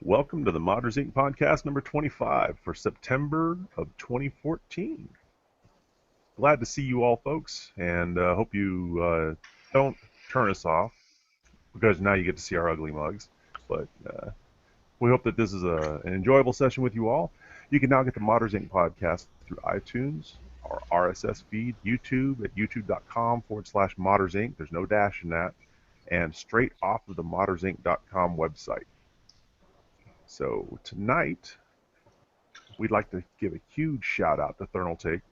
welcome to the Modders Inc. podcast number 25 for September of 2014. Glad to see you all, folks, and hope you don't turn us off, because now you get to see our ugly mugs. But we hope that this is an enjoyable session with you all. You can now get the Modders Inc. podcast through iTunes, our RSS feed, YouTube at youtube.com/Modders Inc. There's no dash in that, and straight off of the moddersinc.com website. So tonight, we'd like to give a huge shout out to Thermaltake.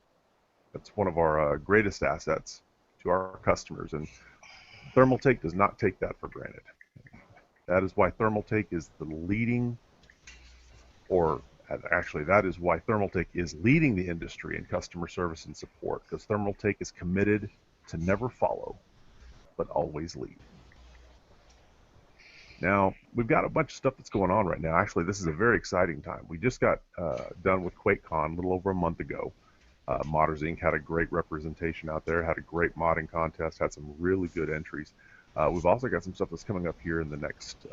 That's one of our greatest assets to our customers, and Thermaltake does not take that for granted. That is why Thermaltake is the leading, or actually that is why Thermaltake is leading the industry in customer service and support, because Thermaltake is committed to never follow, but always lead. Now, we've got a bunch of stuff that's going on right now. Actually, this is a very exciting time. We just got done with QuakeCon a little over a month ago. Modders Inc. had a great representation out there, had a great modding contest, had some really good entries. We've also got some stuff that's coming up here in the next,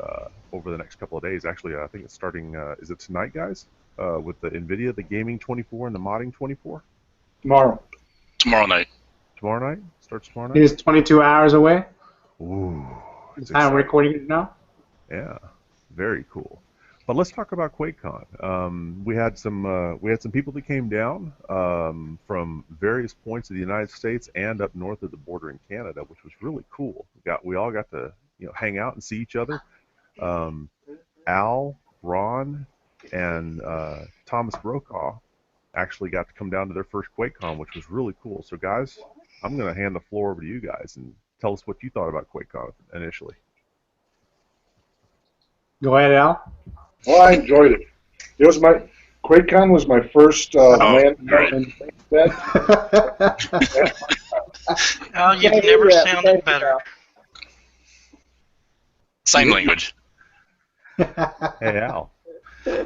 over the next couple of days. Actually, I think it's starting, is it tonight, guys? With the NVIDIA, the Gaming 24 and the Modding 24? Tomorrow. Tomorrow night. Tomorrow night? Starts tomorrow night? It is 22 hours away. Ooh. It's time we're recording it now. Yeah, very cool. But let's talk about QuakeCon. We had some people that came down from various points of the United States and up north of the border in Canada, which was really cool. We all got to hang out and see each other. Al, Ron, and Thomas Brokaw actually got to come down to their first QuakeCon, which was really cool. So guys, I'm going to hand the floor over to you guys and tell us what you thought about QuakeCon initially. Go ahead, Al. Well, I enjoyed it. It was QuakeCon was my first land event. Oh, you've never sounded better. Sign language. Hey, Al. I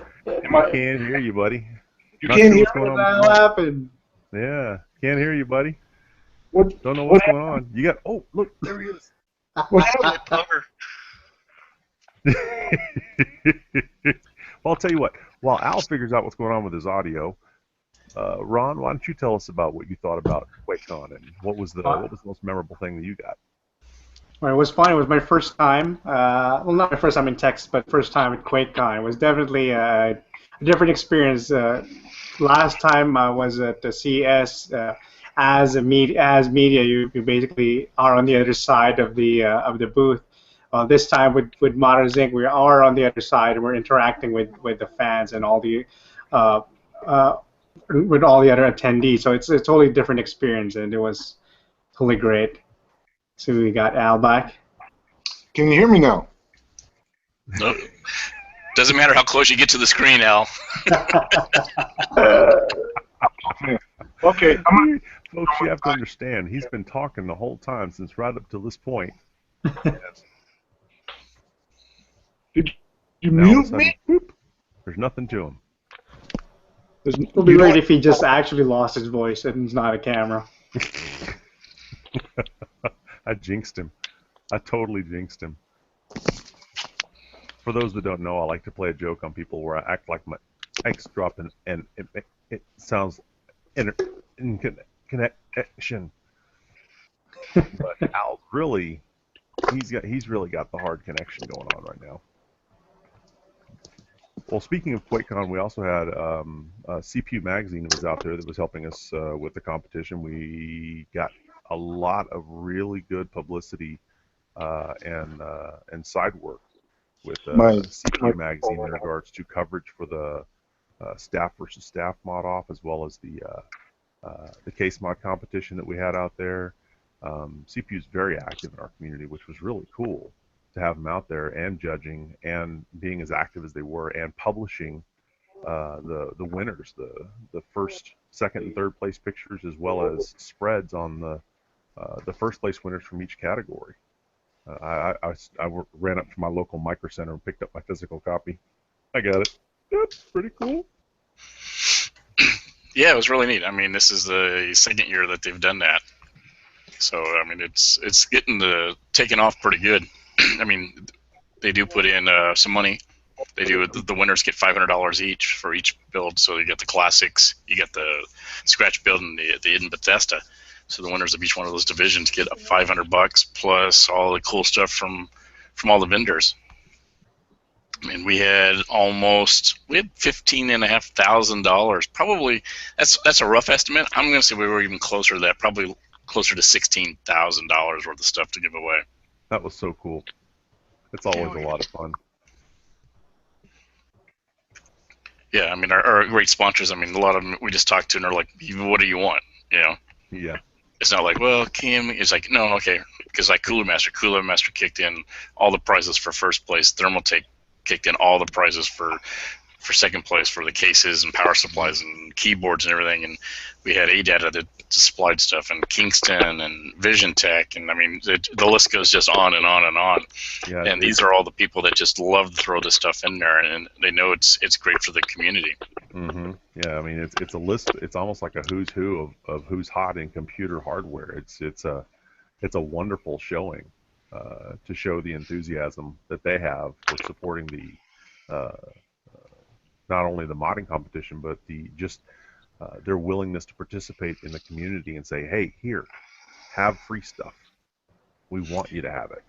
can't hear you, buddy. You can't hear What the hell happened? Yeah, can't hear you, buddy. What? Don't know what's going on. You got, oh, look, there he is. What's happening? Well, I'll tell you what. While Al figures out what's going on with his audio, Ron, why don't you tell us about what you thought about QuakeCon and what was the most memorable thing that you got? Well, it was fun. It was my first time. Well, not my first time in Texas, but first time at QuakeCon. It was definitely a different experience. Last time I was at the CES. As media, you basically are on the other side of the booth. This time with Modders Inc., we are on the other side, and we're interacting with the fans and all the with all the other attendees. So it's a totally different experience, and it was totally great. So we got Al back. Can you hear me now? No. Doesn't matter how close you get to the screen, Al. Okay. Folks, you have to understand, he's been talking the whole time since right up to this point. Did you Now, all of a mute sudden, me? whoop, there's nothing to him. It would be great if he just actually lost his voice and it's not a camera. I jinxed him. I totally jinxed him. For those that don't know, I like to play a joke on people where I act like my X drop and it sounds in connection. But Al really, he's really got the hard connection going on right now. Well, speaking of QuakeCon, we also had CPU Magazine that was out there that was helping us with the competition. We got a lot of really good publicity and side work with CPU Magazine in regards to coverage for the staff versus staff mod off, as well as the casemod competition that we had out there. CPU is very active in our community, which was really cool to have them out there and judging and being as active as they were and publishing the winners, the first, second, and third place pictures, as well as spreads on the first place winners from each category. I ran up to my local Micro Center and picked up my physical copy. I got it. That's pretty cool. Yeah, it was really neat. I mean, this is the second year that they've done that. So, I mean, it's getting taken off pretty good. I mean, they do put in some money They do. The winners get $500 each for each build. So you get the classics, you get the scratch build, and the hidden Bethesda. So the winners of each one of those divisions get $500 plus all the cool stuff from all the vendors. I mean, we had $15,500. Probably that's a rough estimate. I'm going to say we were even closer to that. Probably closer to $16,000 worth of stuff to give away. That was so cool. It's always a lot of fun. Yeah, I mean, our great sponsors, I mean, a lot of them we just talked to and they're like, what do you want? You know? Yeah. It's not like, well, Kim, it's like, no, okay, because like Cooler Master kicked in all the prizes for first place. Thermaltake kicked in all the prizes for second place for the cases and power supplies and keyboards and everything. And we had ADATA that supplied stuff, and Kingston and Vision Tech, and I mean, the list goes just on and on and on. Yeah, and these are all the people that just love to throw this stuff in there, and they know it's great for the community. Mm-hmm. Yeah, I mean, it's a list. It's almost like a who's who of who's hot in computer hardware. It's a wonderful showing to show the enthusiasm that they have for supporting the not only the modding competition, but their willingness to participate in the community and say, hey, here, have free stuff. We want you to have it.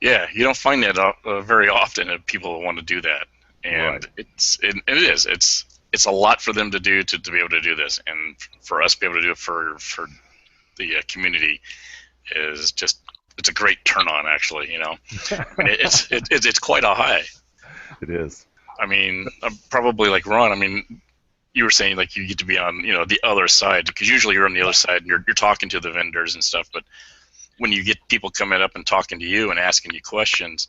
Yeah, you don't find that very often that people want to do that. And right. It's a lot for them to do to be able to do this. And for us to be able to do it for the community is just, it's a great turn on, actually, you know. I mean, it's quite a high. It is. I mean, probably like Ron, I mean, you were saying like you get to be on, you know, the other side, because usually you're on the other side and you're talking to the vendors and stuff, but when you get people coming up and talking to you and asking you questions,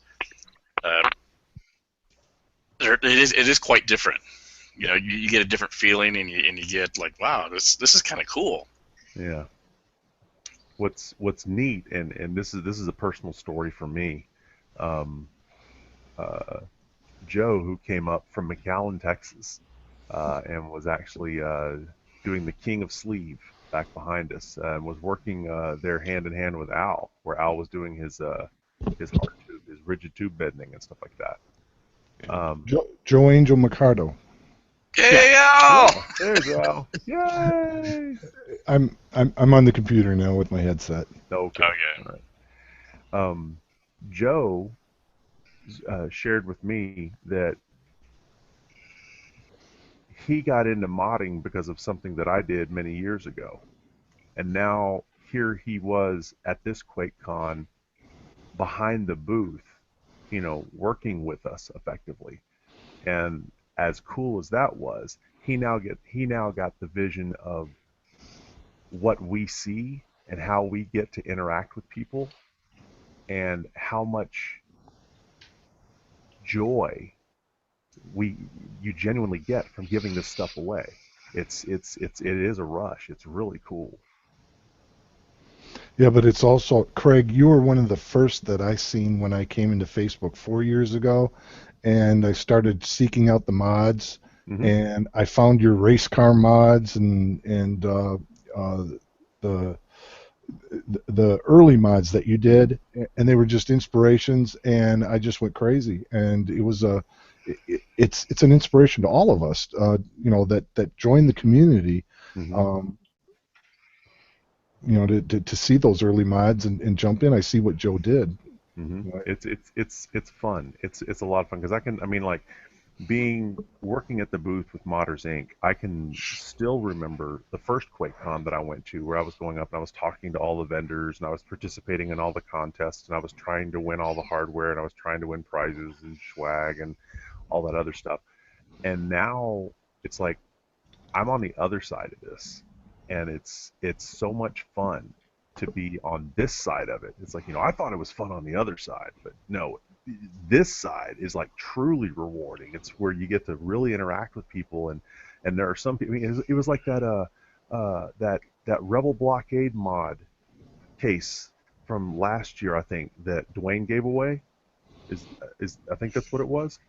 it is quite different. You know, you get a different feeling, and you get like, wow, this is kind of cool. Yeah. What's neat, and this is a personal story for me. Joe, who came up from McAllen, Texas, and was actually doing the King of Sleeve back behind us, and was working there hand in hand with Al, where Al was doing his hard tube, his rigid tube bending and stuff like that. Joe Angel Mercado. Yeah. There's Al. Yay! I'm on the computer now with my headset. Okay. All right. Joe shared with me that he got into modding because of something that I did many years ago, and now here he was at this QuakeCon behind the booth, you know, working with us effectively. And as cool as that was, he now got the vision of what we see and how we get to interact with people, and how much joy you genuinely get from giving this stuff away. It is a rush. It's really cool. Yeah, but it's also, Craig, you were one of the first that I seen when I came into Facebook 4 years ago, and I started seeking out the mods, Mm-hmm. and I found your race car mods and the early mods that you did, and they were just inspirations, and I just went crazy, and it was it's an inspiration to all of us, you know, that join the community. Mm-hmm. You know, to see those early mods and jump in. I see what Joe did. Mm-hmm. It's fun. It's a lot of fun, because working at the booth with Modders Inc., I can still remember the first QuakeCon that I went to, where I was going up and I was talking to all the vendors, and I was participating in all the contests, and I was trying to win all the hardware, and I was trying to win prizes and swag and all that other stuff. And now it's like I'm on the other side of this, and it's so much fun to be on this side of it. It's like, you know, I thought it was fun on the other side, but no, this side is like truly rewarding. It's where you get to really interact with people, and there are some people. I mean, it was like that Rebel Blockade mod case from last year, I think, that Dwayne gave away. Is I think that's what it was.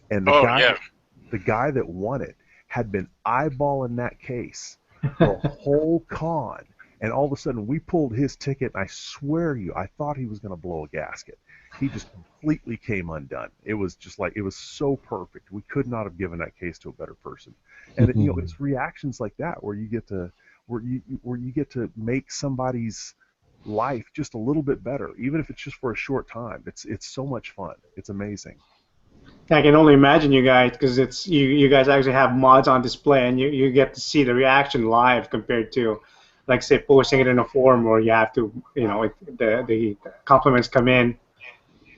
And the guy that won it had been eyeballing that case the whole con. And all of a sudden, we pulled his ticket, and I swear to you, I thought he was going to blow a gasket. he just completely came undone. It was just like, it was so perfect. We could not have given that case to a better person. And you know, it's reactions like that where you get to make somebody's life just a little bit better, even if it's just for a short time. It's so much fun. It's amazing. I can only imagine you guys, because it's you guys actually have mods on display, and you get to see the reaction live compared to, like, say, posting it in a forum where you have to, you know, the compliments come in,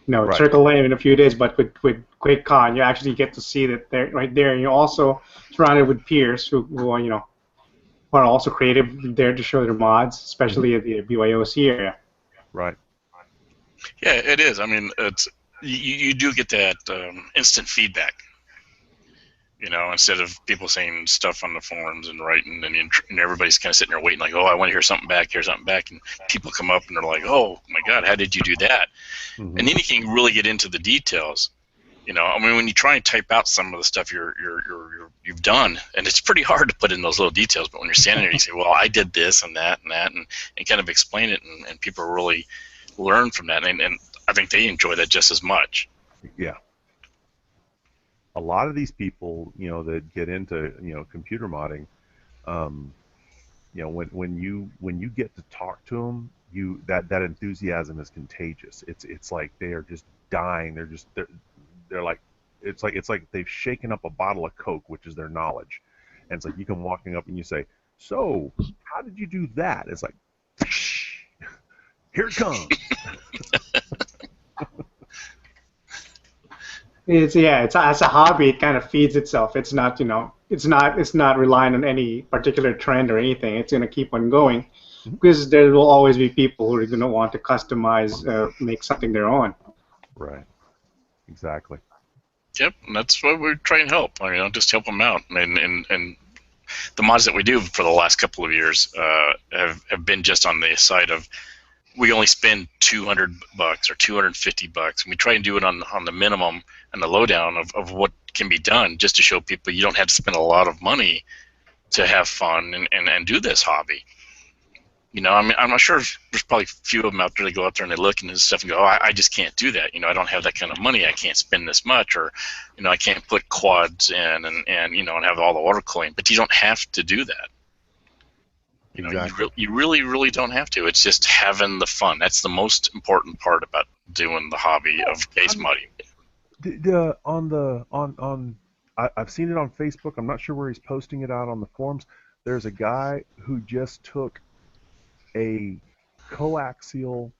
you know, Right. trickle in a few days. But with QuakeCon, you actually get to see that they're right there, and you're also surrounded with peers who you know, are also creative, there to show their mods, especially at the BYOC area. Right. Yeah, it is. I mean, you do get that instant feedback. You know, instead of people saying stuff on the forums and writing, and everybody's kind of sitting there waiting, like, oh, I want to hear something back, and people come up and they're like, oh my God, how did you do that? And then you can really get into the details. You know, I mean, when you try and type out some of the stuff you've done, and it's pretty hard to put in those little details, but when you're standing there, you say, well, I did this and that and that, and kind of explain it, and people really learn from that, and I think they enjoy that just as much. Yeah. A lot of these people, you know, that get into, you know, computer modding, you know, when you get to talk to them, that enthusiasm is contagious. It's like they are just dying. They're like, it's like they've shaken up a bottle of Coke, which is their knowledge. And it's like you come walking up and you say, so how did you do that? It's like, here it comes. It's as a hobby, it kind of feeds itself. It's not, you know, it's not relying on any particular trend or anything. It's going to keep on going because there will always be people who are going to want to customize, make something their own. Right. Exactly. Yep, and that's what we're trying to help. I mean, just help them out, and the mods that we do for the last couple of years have been just on the side of, we only spend $200 or $250, and we try and do it on the minimum and the lowdown of what can be done, just to show people you don't have to spend a lot of money to have fun and do this hobby. You know, I mean, I'm not sure if there's probably a few of them out there that go out there and they look and stuff and go, oh, I just can't do that. You know, I don't have that kind of money. I can't spend this much, or, you know, I can't put quads in and you know, and have all the water cooling. But you don't have to do that. You know, Exactly. you really don't have to. It's just having the fun. That's the most important part about doing the hobby of case modding. I've seen it on Facebook. I'm not sure where he's posting it out on the forums. There's a guy who just took a coaxial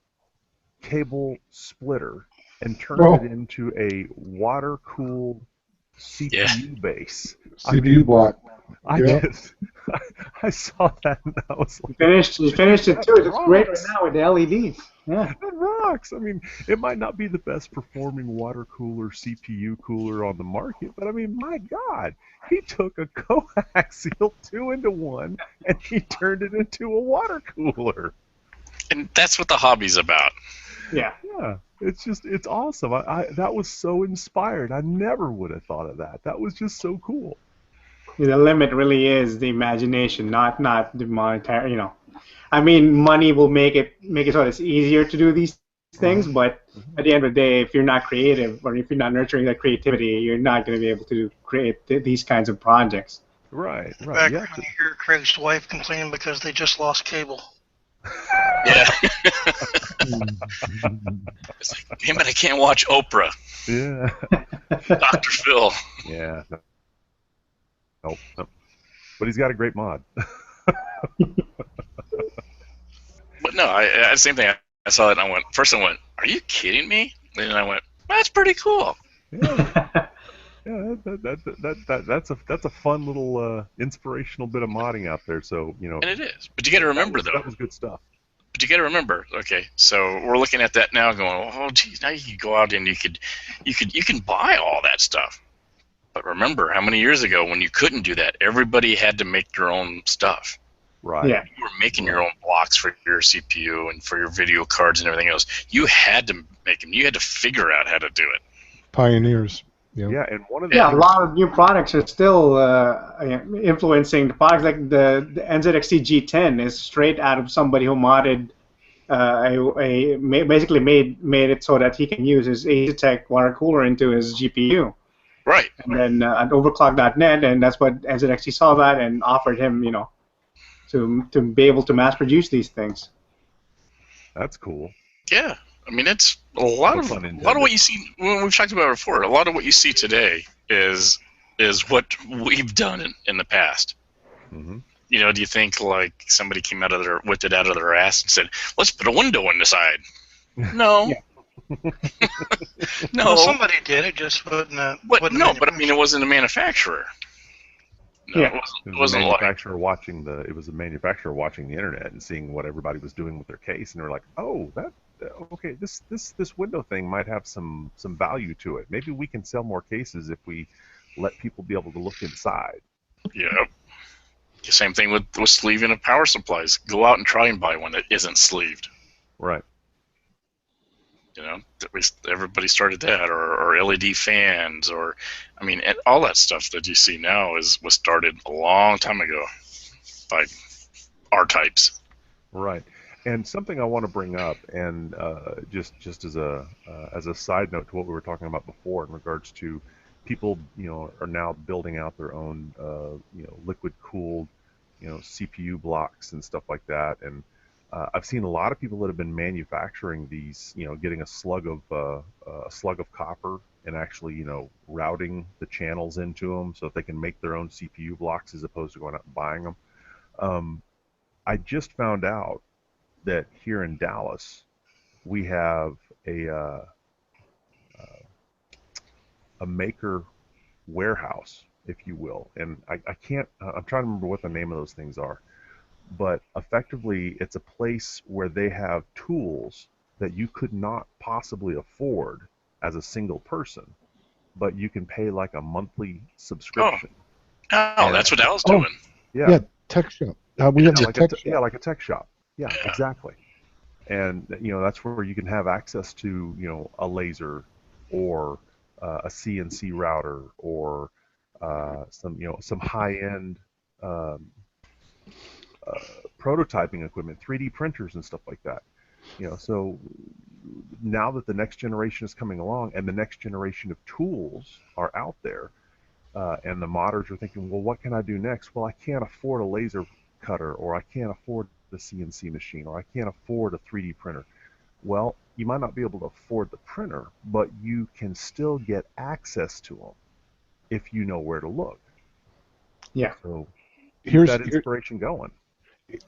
cable splitter and turned it into a water-cooled CPU base. CPU block. I saw that and I was like, You finished it too. It's great right now with the LEDs. Yeah. that rocks. I mean, it might not be the best performing water cooler, CPU cooler on the market, but I mean, my God, he took a coaxial 2-in-1 and he turned it into a water cooler. And that's what the hobby's about. Yeah. Yeah, it's awesome. That was so inspired. I never would have thought of that. That was just so cool. The limit really is the imagination, not the monetary. You know, I mean, money will make it so it's easier to do these things, but at the end of the day, if you're not creative or if you're not nurturing that creativity, you're not going to be able to create these kinds of projects. Right. Back Yeah. when you hear Craig's wife complaining because they just lost cable. Yeah. It's like, damn it, I can't watch Oprah. Yeah. Dr. Phil. Yeah. Nope. But he's got a great mod. But no, I same thing. I saw it and I went, are you kidding me? And then I went, that's pretty cool. Yeah. Yeah, that's a fun little inspirational bit of modding out there. So, you know. And it is. But you got to remember, though. That was good stuff. But you got to remember, okay, so we're looking at that now going, oh, geez, now you can go out and you can buy all that stuff. But remember, how many years ago when you couldn't do that, everybody had to make their own stuff. Right. Yeah. You were making your own blocks for your CPU and for your video cards and everything else. You had to make them. You had to figure out how to do it. Pioneers. Yeah, and one of the Yeah, a lot of new products are still influencing the products. Like the NZXT G10 is straight out of somebody who modded basically made it so that he can use his Asetek water cooler into his GPU. Right. And then I'd overclock.net, and that's what NZXT saw that and offered him, to be able to mass produce these things. That's cool. Yeah. I mean, it's a lot of what you see. When we've talked about it before, a lot of what you see today is what we've done in the past. Mm-hmm. Do you think like somebody came whipped it out of their ass and said, "Let's put a window in the side"? No. No. Well, somebody did it, just wouldn't. But I mean, it wasn't a manufacturer. No, Yeah. it wasn't a manufacturer watching It was a manufacturer watching the internet and seeing what everybody was doing with their case, and they were like, "Oh, okay, this window thing might have some value to it. Maybe we can sell more cases if we let people be able to look inside." Yeah. The same thing with sleeving of power supplies. Go out and try and buy one that isn't sleeved. Right. Everybody started that, or LED fans, or I mean, all that stuff that you see now was started a long time ago by R-types. Right. And something I want to bring up, and just as a side note to what we were talking about before, in regards to people, are now building out their own, liquid-cooled, CPU blocks and stuff like that. And I've seen a lot of people that have been manufacturing these, getting a slug of copper and actually, routing the channels into them so that they can make their own CPU blocks as opposed to going out and buying them. I just found out that here in Dallas, we have a maker warehouse, if you will, and I can't. I'm trying to remember what the name of those things are, but effectively, it's a place where they have tools that you could not possibly afford as a single person, but you can pay like a monthly subscription. Oh, that's what Al's doing. Yeah, tech shop. We have like a tech shop. Yeah, exactly. And that's where you can have access to a laser, or a CNC router, or some high-end prototyping equipment, 3D printers and stuff like that. So now that the next generation is coming along and the next generation of tools are out there, and the modders are thinking, well, what can I do next? Well, I can't afford a laser cutter, or I can't afford the CNC machine, or I can't afford a 3D printer. Well, you might not be able to afford the printer, but you can still get access to them if you know where to look. Yeah. So keep that inspiration going.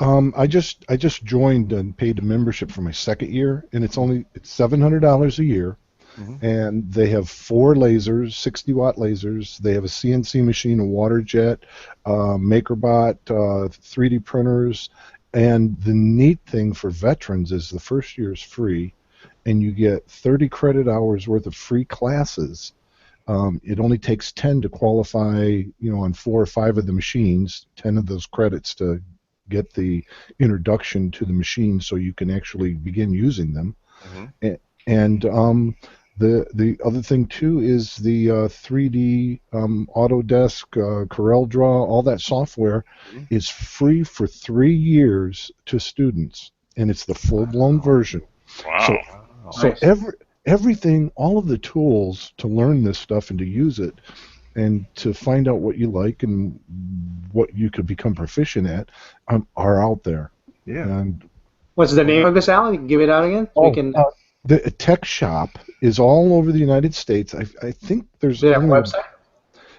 I just joined and paid a membership for my second year, and it's $700 a year. Mm-hmm. And they have 4 lasers, 60-watt lasers. They have a CNC machine, a water jet, MakerBot, 3D printers. And the neat thing for veterans is the first year is free, and you get 30 credit hours worth of free classes. It only takes 10 to qualify, on 4 or 5 of the machines, 10 of those credits to get the introduction to the machine so you can actually begin using them. Mm-hmm. And the other thing too is the 3D Autodesk, CorelDRAW, all that software is free for 3 years to students, and it's the full-blown version. Wow! So everything, all of the tools to learn this stuff and to use it, and to find out what you like and what you could become proficient at, are out there. Yeah. And what's the name of this, Al? You can give it out again. The tech shop is all over the United States. I think there's. Do they have a website?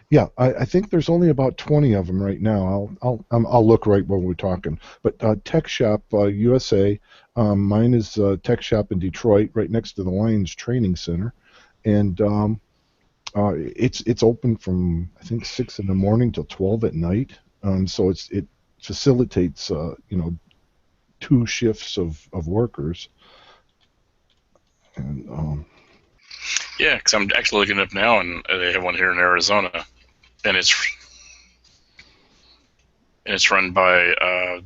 Yeah, I think there's only about 20 of them right now. I'll look right while we're talking. But Tech Shop USA. Mine is Tech Shop in Detroit, right next to the Lions Training Center, and it's open from I think 6 in the morning till 12 at night. So it facilitates 2 shifts of workers. And, yeah, because I'm actually looking up now, and they have one here in Arizona, and it's run by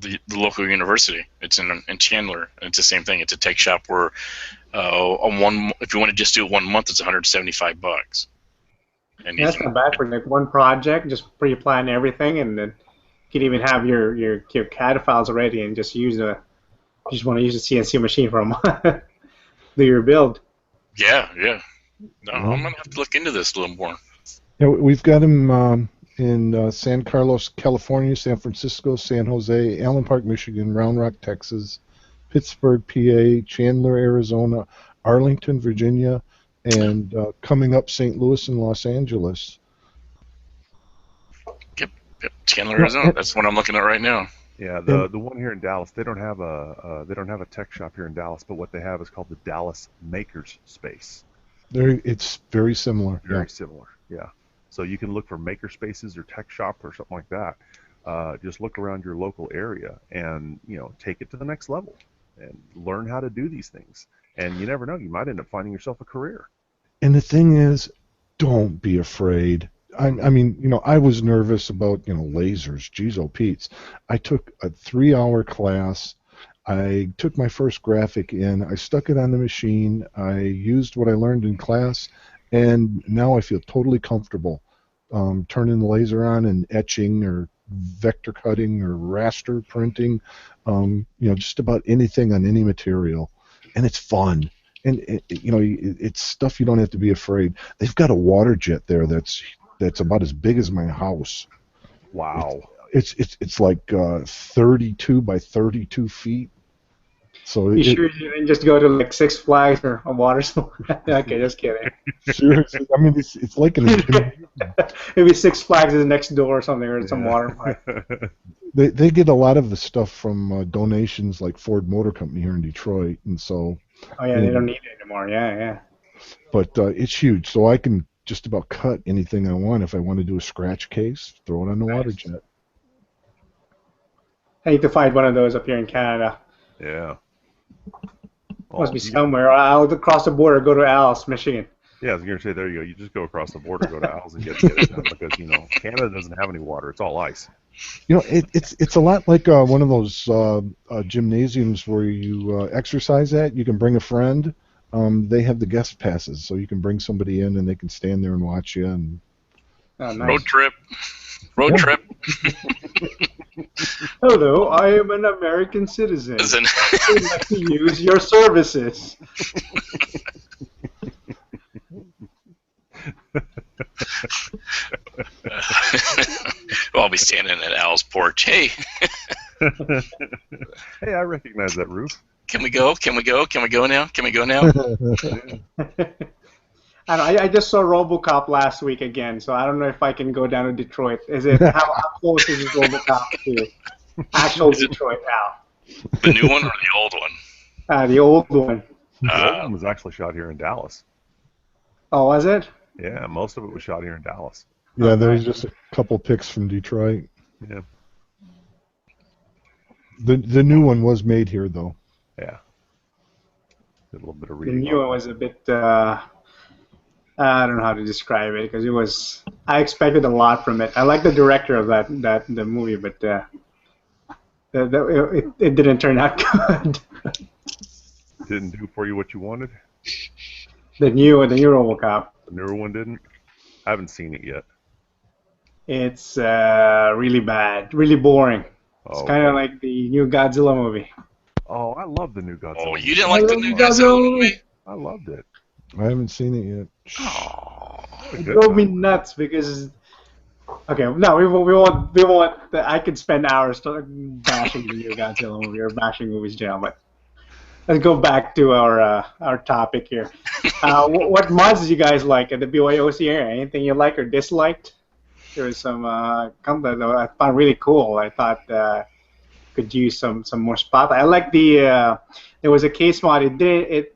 the local university. It's in Chandler, and it's the same thing. It's a tech shop where if you want to just do it 1 month, it's $175. And that's not bad for like one project. Just pre-plan everything, and then you can even have your CAD files already, and just use You just want to use a CNC machine for a month. Do your build. Yeah. No, I'm gonna have to look into this a little more. Yeah, we've got them in San Carlos, California, San Francisco, San Jose, Allen Park, Michigan, Round Rock, Texas, Pittsburgh, PA, Chandler, Arizona, Arlington, Virginia, and coming up St. Louis and Los Angeles. Yep. Chandler, Arizona. That's what I'm looking at right now. Yeah, the one here in Dallas, they don't have a tech shop here in Dallas, but what they have is called the Dallas Makers Space. It's very similar. Very similar, yeah. So you can look for maker spaces or tech shop or something like that. Just look around your local area and take it to the next level and learn how to do these things. And you never know, you might end up finding yourself a career. And the thing is, don't be afraid. I mean, I was nervous about, lasers. Geez, oh, Pete's. I took a 3-hour class. I took my first graphic in. I stuck it on the machine. I used what I learned in class, and now I feel totally comfortable turning the laser on and etching or vector cutting or raster printing, just about anything on any material, and it's fun. And it's stuff you don't have to be afraid. They've got a water jet there that's about as big as my house. Wow. It's like 32 by 32 feet. So You sure you didn't just go to like Six Flags or a water sport? Okay, just kidding. Seriously, I mean, it's like maybe Six Flags is next door or something, or some water park. They get a lot of the stuff from donations like Ford Motor Company here in Detroit, and so. Oh yeah, they don't need it anymore. Yeah. But it's huge, so I can just about cut anything I want. If I want to do a scratch case, throw it on the water jet. I need to find one of those up here in Canada. Yeah. Must be somewhere. I'll cross the border, go to Alice, Michigan. Yeah, I was going to say, there you go. You just go across the border, go to Al's and get it done because, Canada doesn't have any water. It's all ice. It's a lot like one of those gymnasiums where you exercise at. You can bring a friend. They have the guest passes, so you can bring somebody in and they can stand there and watch you. And nice. Road trip. Hello, I am an American citizen. I'd like to use your services. I'll be standing at Al's porch. Hey. Hey, I recognize that roof. Can we go? Can we go now? I just saw RoboCop last week again, so I don't know if I can go down to Detroit. How close is RoboCop to actual Detroit now? The new one or the old one? The old one. The old one was actually shot here in Dallas. Oh, was it? Yeah, most of it was shot here in Dallas. Yeah, there's just a couple pics from Detroit. Yeah. The new one was made here, though. Yeah. Did a little bit of The reading. new one was a bit. I don't know how to describe it because it was. I expected a lot from it. I like the director of the movie, but it didn't turn out good. Didn't do for you what you wanted? The new RoboCop. The newer one didn't? I haven't seen it yet. It's really bad, really boring. It's kind of like the new Godzilla movie. Oh, I love the new Godzilla. Oh, you didn't like the new Godzilla movie? I loved it. I haven't seen it yet. Oh, it drove me nuts because. Okay, no, we won't. I could spend hours bashing the new Godzilla movie or bashing movies general, but let's go back to our topic here. What mods did you guys like at the BYOC area? Anything you liked or disliked? There was some content that I found really cool. I thought could use some more spotlight. I like the there was a case mod. It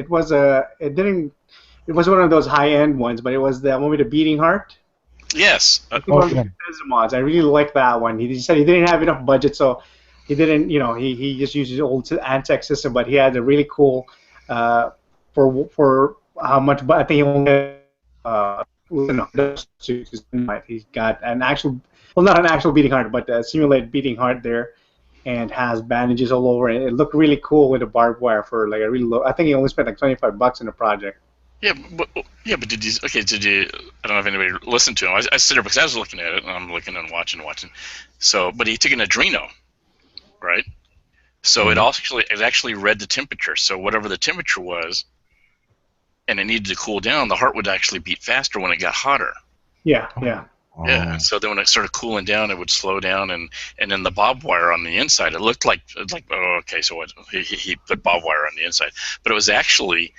was one of those high end ones, but it was the one with the beating heart. Yes. Mods. I really like that one. He said he didn't have enough budget, so he didn't. He just used his old Antec system, but he had a really cool for how much. But I think he only he's got an actual, well, not an actual beating heart, but a simulated beating heart there, and has bandages all over. And it looked really cool with the barbed wire for like a really low. I think he only spent like $25 in the project. Yeah, but did you? I don't know if anybody listened to him. I sit there because I was looking at it, and I'm looking and watching. So, but he took an Adreno, right? So it actually read the temperature. So whatever the temperature was, and it needed to cool down, the heart would actually beat faster when it got hotter. Yeah, yeah. Yeah, and so then when it started cooling down, it would slow down, and then the bob wire on the inside, it looked like oh, okay, so what? He put bob wire on the inside, but it was actually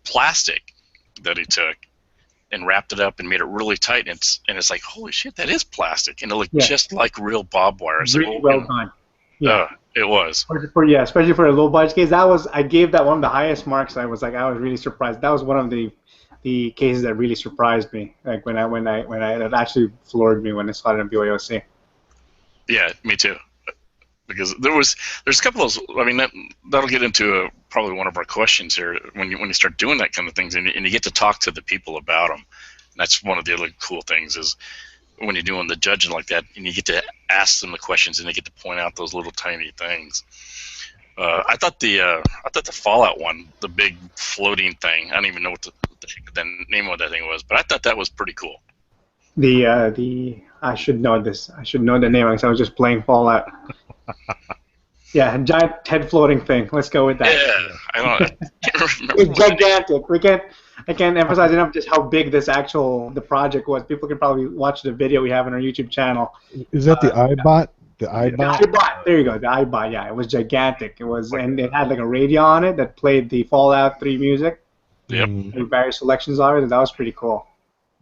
plastic that he took and wrapped it up and made it really tight, and it's like, holy shit, that is plastic, and it looked just like real bob wire. It's really well done. Yeah, it was. Especially for a low budget case, I gave that one the highest marks. I was really surprised. That was one of the cases that really surprised me. Like when it actually floored me when I saw it in BYOC. Yeah, me too. Because there's a couple of those. I mean, that'll get into probably one of our questions here when you start doing that kind of things, and you get to talk to the people about them. And that's one of the other cool things is when you're doing the judging like that, and you get to ask them the questions, and they get to point out those little tiny things. I thought the Fallout one, the big floating thing. I don't even know what the name of that thing was, but I thought that was pretty cool. I should know this. I should know the name because I was just playing Fallout. Yeah, giant head floating thing. Let's go with that. Yeah, I can't remember. It's gigantic. I can't emphasize enough just how big the project was. People can probably watch the video we have on our YouTube channel. Is that the iBot? The iBot? The iBot. There you go. The iBot. Yeah, it was gigantic. It was, and it had like a radio on it that played the Fallout 3 music. Yep. And various selections of it. That was pretty cool.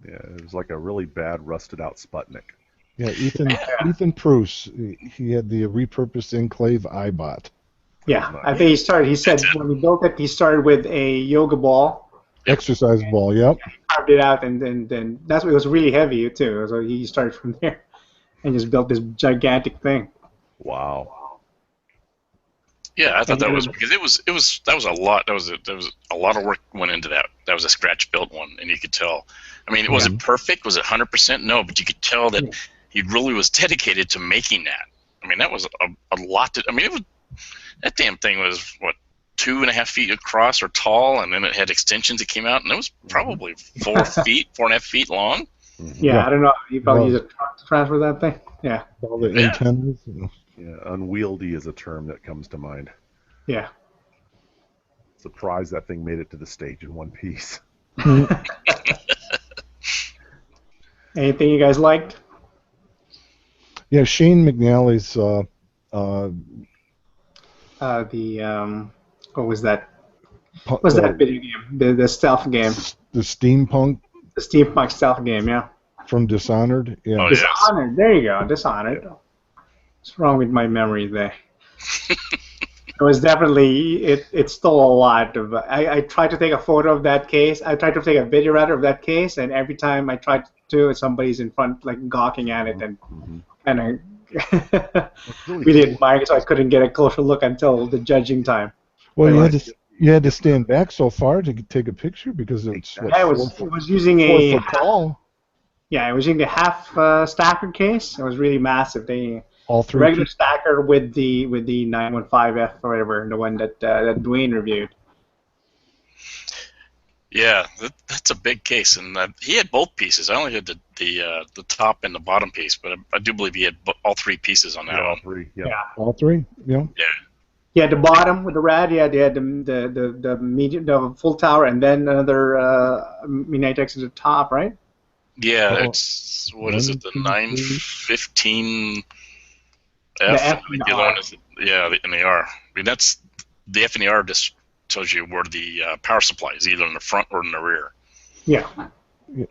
Yeah, it was like a really bad rusted out Sputnik. Yeah, Ethan Pruce. He had the repurposed Enclave iBot. Yeah, I think he said when he built it, he started with a yoga ball. Exercise ball, yep. He carved it out, and then that's what it was really heavy too. So he started from there and just built this gigantic thing. Wow. Yeah, I thought that was because that was a lot. That was a lot of work went into that. That was a scratch built one, and you could tell. I mean, was it perfect? Was it 100%? No, but you could tell that he really was dedicated to making that. I mean, that was a lot. That damn thing was what, 2.5 feet across or tall, and then it had extensions that came out, and it was probably 4.5 feet long. Yeah, I don't know. You probably use a truck to transfer that thing. Yeah. All the antennas. Yeah, unwieldy is a term that comes to mind. Yeah. Surprised that thing made it to the stage in one piece. Anything you guys liked? Yeah, Shane McNally's what was that? What was that video game? The stealth game. The steampunk. The steampunk stealth game, yeah. From Dishonored, yeah. Oh, Dishonored. Yes. There you go, Dishonored. What's wrong with my memory there? It was definitely it stole a lot of. I tried to take a photo of that case. I tried to take a video rather of that case, and every time I tried to, somebody's in front like gawking at it, and I really admired it, so I couldn't get a closer look until the judging time. Well, you had to stand back so far to take a picture because it's it was using a half stacker case. It was really massive. All three regular stacker with the 915F or whatever, the one that Dwayne reviewed. Yeah, that's a big case, and he had both pieces. I only had the top and the bottom piece, but I do believe he had all three pieces on that one. All three, yeah. All three, yeah. Yeah. Yeah, the bottom with the rad. Yeah, they had the medium, the full tower, and then another Minitex at the top, right? Yeah, it's what is it? The 915 The F. F and The other one is and the R. I mean, that's the F and the R just tells you where the power supply is, either in the front or in the rear. Yeah.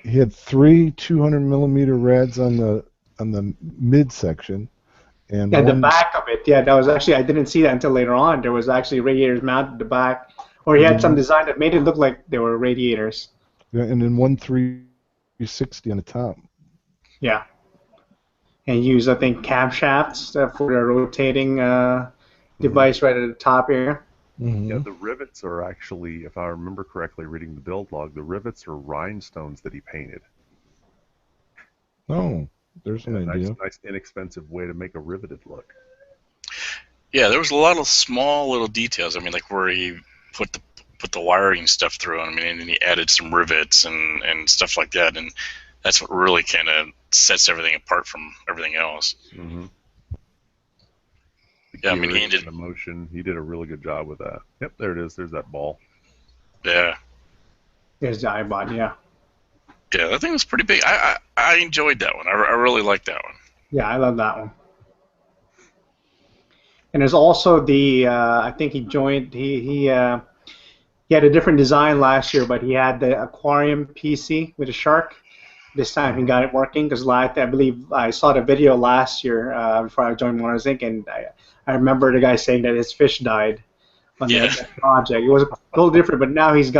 He had three 200mm rads on the mid section. And the back of it, that was actually, I didn't see that until later on. There was actually radiators mounted at the back, or he had some design that made it look like they were radiators. Yeah, and then one 360 on the top. Yeah. And use, I think, camshafts for the rotating device right at the top here. Yeah, the rivets are actually, if I remember correctly, reading the build log, the rivets are rhinestones that he painted. Oh. There's an idea. Nice, inexpensive way to make a riveted look. Yeah, there was a lot of small little details. I mean, like where he put the wiring stuff through. I mean, and he added some rivets and stuff like that, and that's what really kind of sets everything apart from everything else. Mm-hmm. The Yeah, I mean, he did the motion. He did a really good job with that. Yep, there it is. There's that ball. Yeah. There's the iBot, yeah. Yeah, that thing was pretty big. I enjoyed that one. I really liked that one. Yeah, I love that one. And there's also the I think he joined he had a different design last year, but he had the aquarium PC with a shark. This time he got it working because I believe I saw the video last year before I joined Mars Inc. and I remember the guy saying that his fish died on that project. It was a little different, but now he's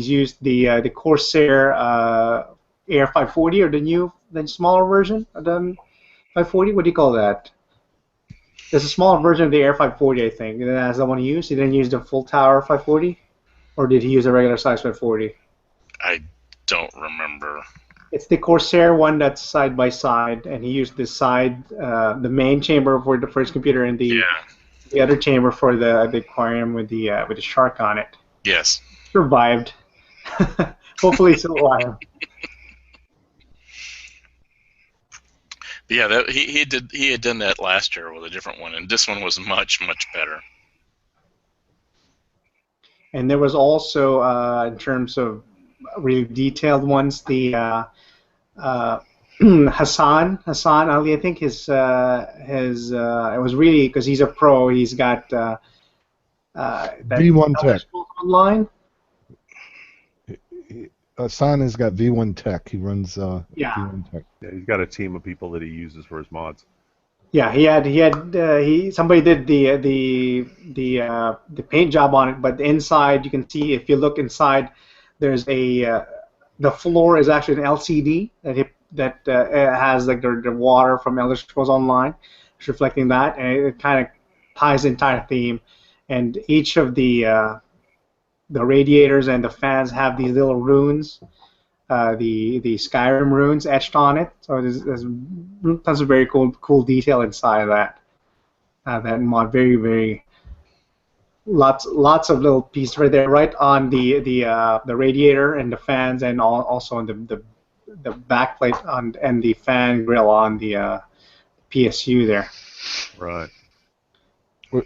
used the Corsair Air 540 or the smaller version of the 540. What do you call that? There's a smaller version of the Air 540, I think. That's the one he used. He didn't use the full tower 540, or did he use a regular size 540? I don't remember. It's the Corsair one that's side by side, and he used the the main chamber for the first computer and the other chamber for the aquarium with the shark on it. Yes. Survived. Hopefully still alive. Yeah, he had done that last year with a different one, and this one was much better. And there was also, in terms of really detailed ones, the Hassan Ali. I think his it was really because he's a pro. He's got that V1 Tech online. Hassan has got V1 Tech. He runs V1 Tech. Yeah, he's got a team of people that he uses for his mods. Yeah, somebody did the paint job on it, but the inside you can see if you look inside, there's the floor is actually an LCD that has like the water from Elder Scrolls Online. It's reflecting that, and it kind of ties the entire theme. And each of the radiators and the fans have these little runes, the Skyrim runes etched on it. So there's tons of very cool detail inside of that mod. Very lots of little pieces right there, right on the radiator and the fans, and also on the backplate and the fan grill on the PSU there. Right.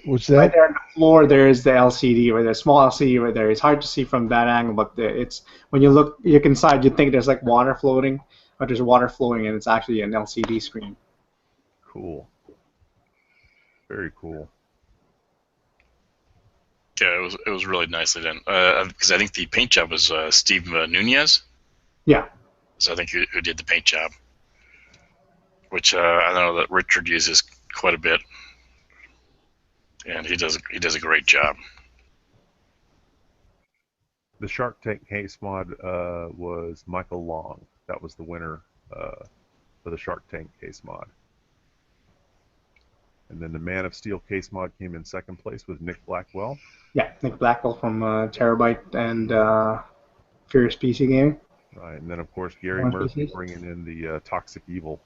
What's that? Right there on the floor, there is the LCD, right there, small LCD right there. It's hard to see from that angle, but it's when you look inside, you think there's like water floating, but there's water flowing, and it's actually an LCD screen. Cool. Very cool. Yeah, it was really nicely done. Because I think the paint job was Steve Nunez. Yeah. So I think who did the paint job, which I know that Richard uses quite a bit. And he does a great job. The Shark Tank case mod was Michael Long. That was the winner for the Shark Tank case mod. And then the Man of Steel case mod came in second place with Nick Blackwell. Yeah, Nick Blackwell from Terabyte and Furious PC Gaming. Right, and then of course Gary Murphy bringing in the Toxic Evil.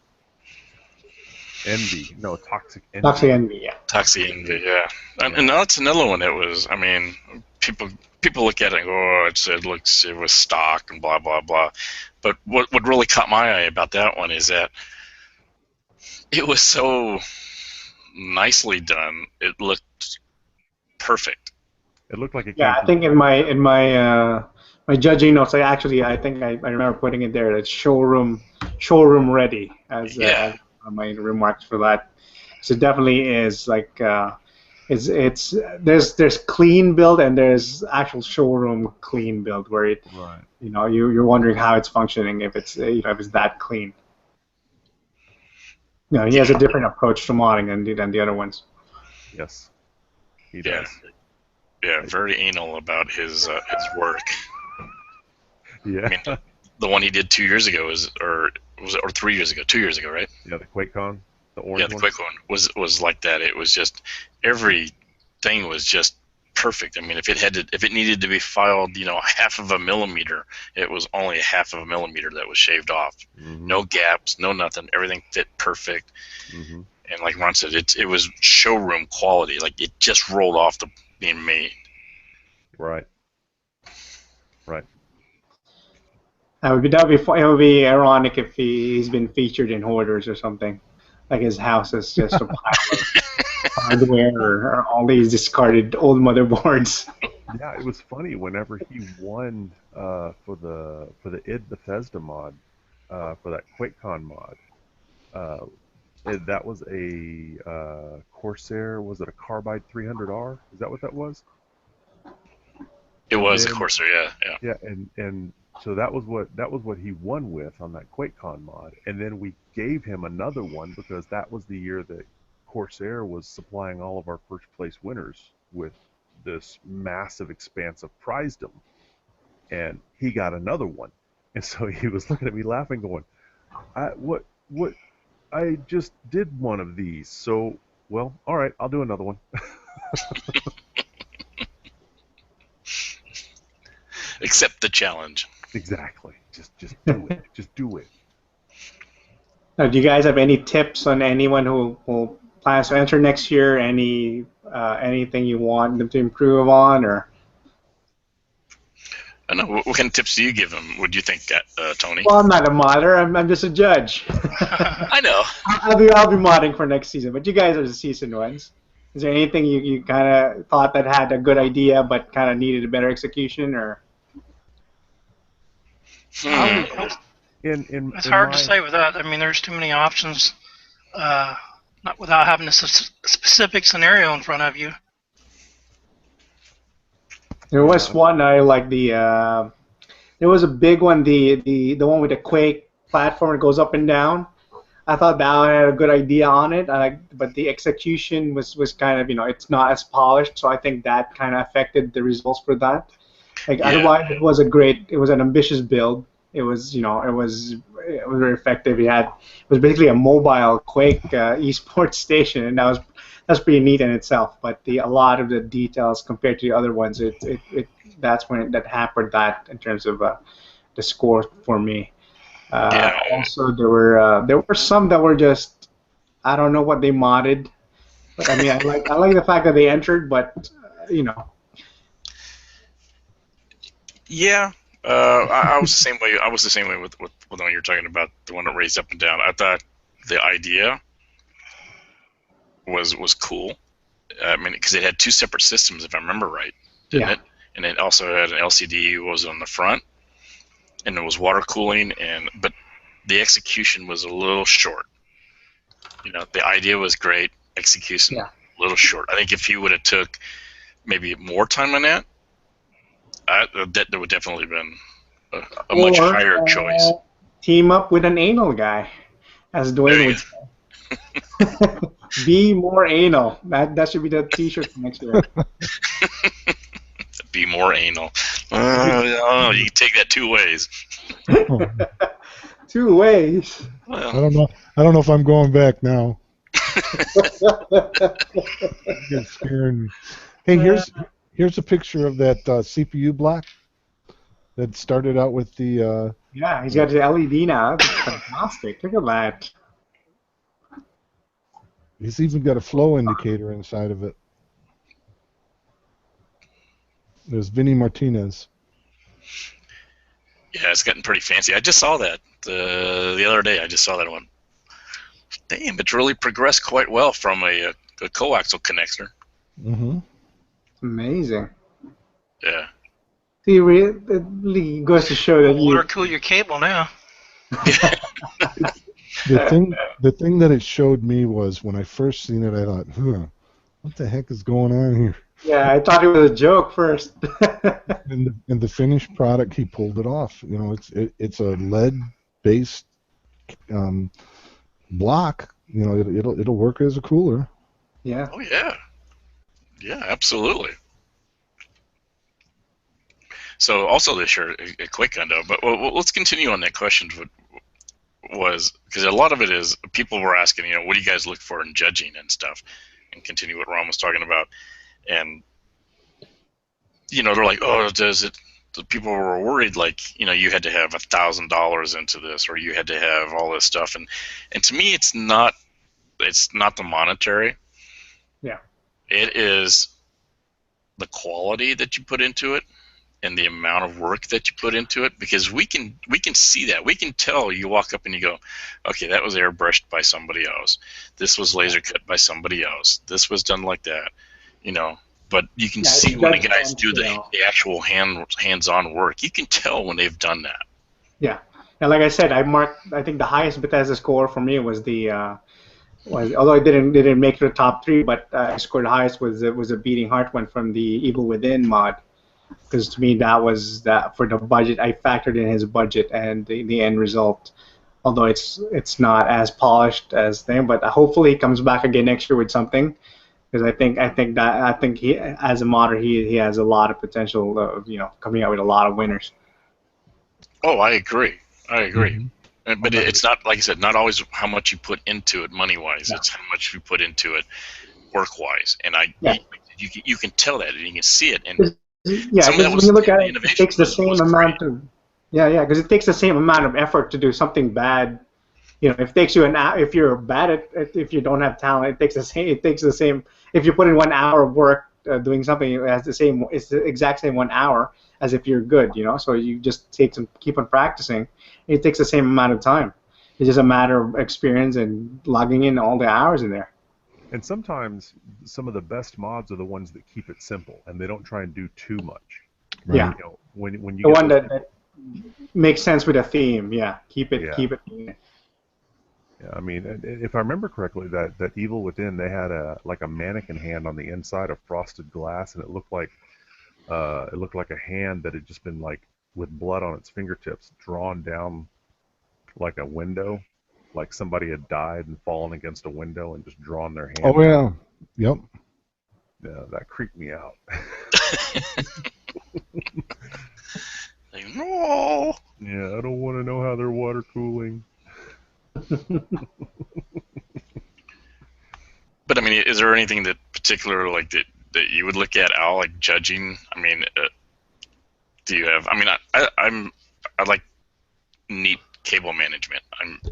Envy. No, Toxic Envy. Toxic Envy, yeah. Toxic Envy, yeah. And that's another one that was, I mean, people look at it and go, oh, it was stock and blah, blah, blah. But what really caught my eye about that one is that it was so nicely done. It looked perfect. It looked like it came I think in my judging notes, I think I remember putting it there that showroom ready as my remarks for that. So it definitely is like there's clean build and there's actual showroom clean build where it you're wondering how it's functioning if it's that clean. He has a different approach to modding than the other ones. Yes, he does. Yeah, very anal about his work. Yeah. I mean, the one he did 2 years ago or 3 years ago? 2 years ago, right? Yeah, the QuakeCon, the orange one. Yeah, the QuakeCon was like that. It was just everything was just perfect. I mean, if it needed to be filed, half of a millimeter, it was only a half of a millimeter that was shaved off. Mm-hmm. No gaps, no nothing. Everything fit perfect. Mm-hmm. And like Ron said, it was showroom quality. Like it just rolled off the being made. Right. It would be ironic if he's been featured in Hoarders or something. Like his house is just a pile hardware or all these discarded old motherboards. Yeah, it was funny whenever he won for the id Bethesda mod for that QuakeCon mod. That was a Corsair. Was it a Carbide 300R? Is that what that was? It was a Corsair, yeah. Yeah, and so that was what he won with on that QuakeCon mod, and then we gave him another one because that was the year that Corsair was supplying all of our first place winners with this massive expanse of prizedom, and he got another one, and so he was looking at me laughing, going, "What? I just did one of these, so well, all right, I'll do another one." Accept the challenge. Exactly. Just do it. Just do it. Now, do you guys have any tips on anyone who plans to enter next year? Anything you want them to improve on, or? I don't know. What kind of tips do you give them? What do you think, Tony? Well, I'm not a modder. I'm just a judge. I know. I'll be modding for next season, but you guys are the seasoned ones. Is there anything you kind of thought that had a good idea but kind of needed a better execution, or? It's hard to say with that. I mean, there's too many options. Not without having a specific scenario in front of you. There was one I like there was a big one, the one with the Quake platform that goes up and down. I thought that one had a good idea on it, but the execution was kind of, it's not as polished, so I think that kind of affected the results for that. Otherwise, it was an ambitious build. It was, it was very effective. It was basically a mobile Quake esports station, and that's pretty neat in itself. But a lot of the details compared to the other ones, that's when that hampered that in terms of the score for me. Also, there were some that were just, I don't know what they modded, but I mean, I like the fact that they entered, but Yeah, I was the same way. I was the same way with the one you're talking about, the one that raised up and down. I thought the idea was cool. I mean, because it had two separate systems, if I remember right, didn't it? And it also had an LCD was on the front, and it was water cooling, but the execution was a little short. The idea was great, execution a little short. I think if you would have took maybe more time on that, there would definitely have been a much higher choice. Team up with an anal guy, as Dwayne would say. Be more anal. That should be the T-shirt for next year. Be more anal. You can take that two ways. 2 ways. Well, I don't know if I'm going back now. It's scaring me. Hey, here's a picture of that CPU block that started out with the. Yeah, he's got the LED now. That's fantastic. Look at that. He's even got a flow indicator inside of it. There's Vinny Martinez. Yeah, it's getting pretty fancy. I just saw that the other day. I just saw that one. Damn, it's really progressed quite well from a coaxial connector. Mm-hmm. Amazing. Yeah. See, it really goes to show that Water cool your cable now. The thing that it showed me was when I first seen it, I thought, what the heck is going on here? Yeah, I thought it was a joke first. and the finished product, he pulled it off. It's a lead-based block. It'll work as a cooler. Yeah. Oh yeah. Yeah, absolutely. So also this year, a QuakeCon though, but let's continue on that question. Was because a lot of it is people were asking, what do you guys look for in judging and stuff, and continue what Ron was talking about, and they're like, oh, the people were worried like you had to have $1,000 into this, or you had to have all this stuff, and to me it's not the monetary. Yeah. It is the quality that you put into it. and the amount of work that you put into it, because we can see that. We can tell. You walk up and you go, okay, that was airbrushed by somebody else. This was laser cut by somebody else. This was done like that, you know. But you can see when the guys do the actual hands-on work. You can tell when they've done that. Yeah, and like I said, I think the highest Bethesda score for me was although I didn't make the top 3, but I scored the highest was a Beating Heart one from the Evil Within mod, because to me that was that for the budget. I factored in his budget and the end result, although it's not as polished as thing, but hopefully he comes back again next year with something, because I think he, as a modder, he has a lot of potential of coming out with a lot of winners. Oh, I agree. Mm-hmm. But it's not, like I said, not always how much you put into it money-wise. Yeah. It's how much you put into it work-wise. And you can tell that, and you can see it. And yeah, when you look at it, it takes the same amount of because it takes the same amount of effort to do something bad. If it takes you if you're bad at if you don't have talent, it takes the same. If you put in 1 hour of work doing something, it's the exact same 1 hour as if you're good. So you just keep on practicing. It takes the same amount of time. It's just a matter of experience and logging in all the hours in there. And sometimes some of the best mods are the ones that keep it simple and they don't try and do too much. Right? Yeah. When you the one that makes sense with a theme. Yeah. Keep it. Yeah, I mean, if I remember correctly, that Evil Within, they had a mannequin hand on the inside of frosted glass, and it looked like a hand that had just been with blood on its fingertips drawn down like a window, like somebody had died and fallen against a window and just drawn their hand. Oh yeah, yep. Yeah, that creeped me out. No. Yeah, I don't want to know how they're water cooling. But I mean, is there anything that particular that you would look at, Al, like judging? I mean, do you have? I mean, I like neat cable management.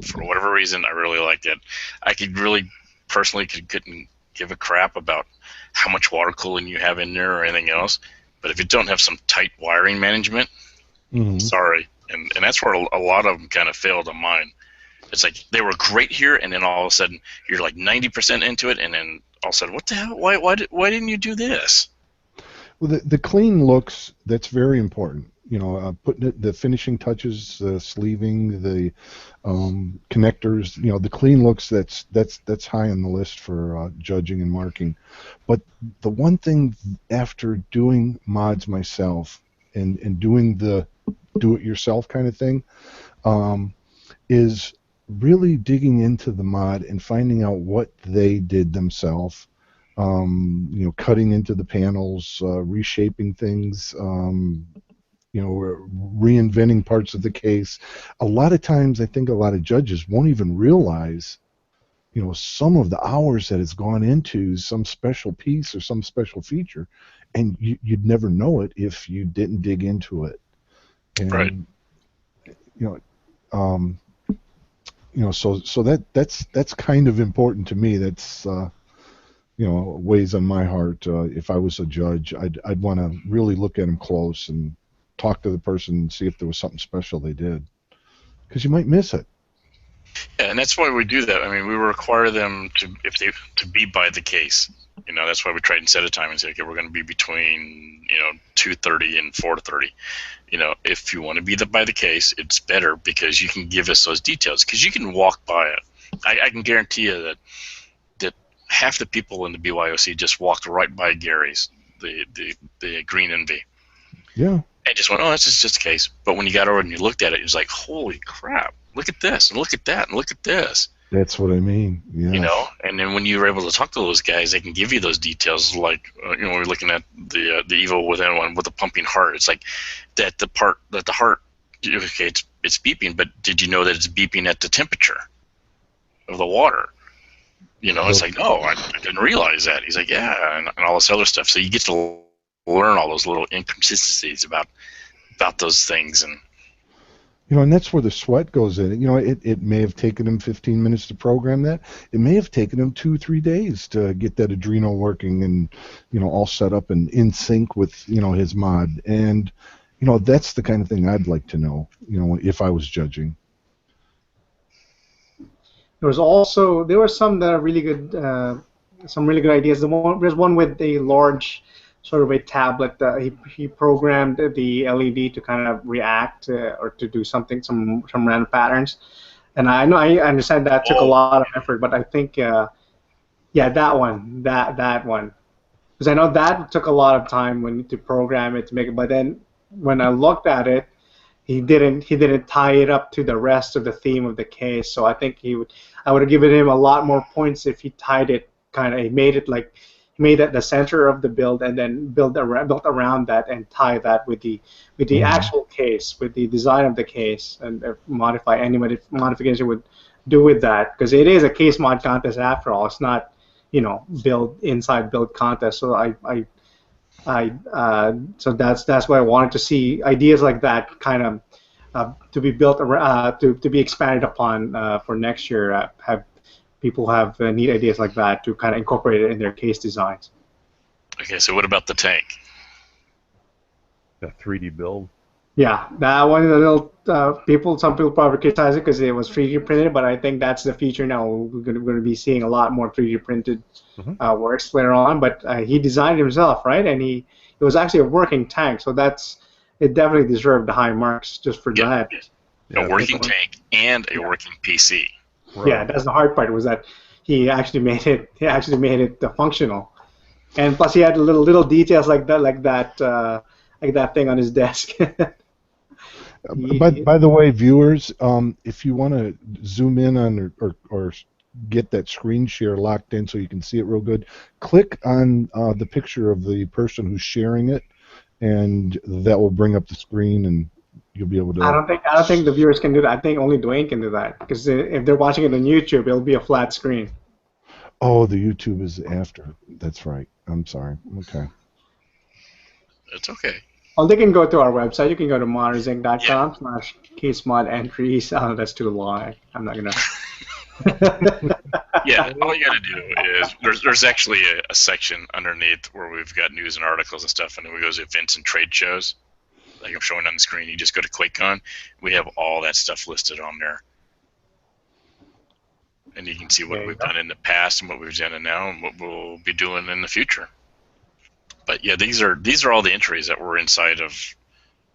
For whatever reason, I really like it. I couldn't give a crap about how much water cooling you have in there or anything else. But if you don't have some tight wiring management, sorry. And that's where a lot of them kind of failed on mine. It's like they were great here, and then all of a sudden you're like 90% into it, and then all of a sudden, what the hell? Why didn't you do this? Well, the clean looks, that's very important. Putting the finishing touches, sleeving, the connectors. The clean looks. That's high on the list for judging and marking. But the one thing after doing mods myself and doing the do-it-yourself kind of thing is really digging into the mod and finding out what they did themselves. Cutting into the panels, reshaping things. Reinventing parts of the case. A lot of times, I think a lot of judges won't even realize, some of the hours that has gone into some special piece or some special feature, and you'd never know it if you didn't dig into it. And, right. So that's kind of important to me. That's weighs on my heart. If I was a judge, I'd want to really look at them close and talk to the person and see if there was something special they did, because you might miss it. Yeah, and that's why we do that. I mean, we require them to be by the case. That's why we try and set a time and say, okay, we're going to be between 2:30 and 4:30. If you want to be by the case, it's better because you can give us those details, because you can walk by it. I can guarantee you that half the people in the BYOC just walked right by Gary's, the green NV. Yeah. And just went, oh, that's just a case. But when you got over and you looked at it, it was like, holy crap, look at this, and look at that, and look at this. That's what I mean. Yeah. And then when you're able to talk to those guys, they can give you those details. Like, we're looking at the Evil Within one with the pumping heart. It's like that the heart, okay, it's beeping, but did you know that it's beeping at the temperature of the water? It's like, no, I didn't realize that. He's like, yeah, and all this other stuff. So you get to learn all those little inconsistencies about those things. And And that's where the sweat goes in. It may have taken him 15 minutes to program that. It may have taken him 2-3 days to get that Adreno working and, all set up and in sync with, his mod. And, that's the kind of thing I'd like to know, if I was judging. There were some that are really good, some really good ideas. There's one with a large, sort of a tablet. He programmed the LED to kind of react or to do something, some random patterns. And I understand that took a lot of effort, but I think, that one, because I know that took a lot of time to program it to make it. But then when I looked at it, he didn't tie it up to the rest of the theme of the case. So I think I would have given him a lot more points if he tied it he made it like he made it the center of the build and then built around that and tie that with the actual case, with the design of the case, and modify any modification would do with that, because it is a case mod contest after all. It's not inside build contest. So so that's why I wanted to see ideas like that kind of to be built around, to be expanded upon for next year. People have neat ideas like that to kind of incorporate it in their case designs. Okay, so what about the tank? The 3D build. Yeah, that one. Some people probably criticize it because it was 3D printed, but I think that's the feature now. We're going to be seeing a lot more 3D printed works later on. But he designed it himself, right? And it was actually a working tank, so it definitely deserved the high marks just for that. A working tank and a working PC. Right. Yeah, that's the hard part, was that he actually made it. He actually made it functional, and plus he had little details like that thing on his desk. By the way, viewers, if you want to zoom in on or get that screen share locked in so you can see it real good, click on the picture of the person who's sharing it, and that will bring up the screen and you'll be able to. I don't think the viewers can do that. I think only Dwayne can do that, because if they're watching it on YouTube, it'll be a flat screen. Oh, the YouTube is after. That's right. I'm sorry. Okay. It's okay. Well, they can go to our website. You can go to moddersync.com/casemod-entries. Oh, that's too long. I'm not gonna. Yeah, all you gotta do is there's actually a section underneath where we've got news and articles and stuff, and then we go to events and trade shows. Like I'm showing on the screen, you just go to QuakeCon. We have all that stuff listed on there, and you can see what we've done in the past and what we've done now and what we'll be doing in the future. But yeah, these are all the entries that were inside of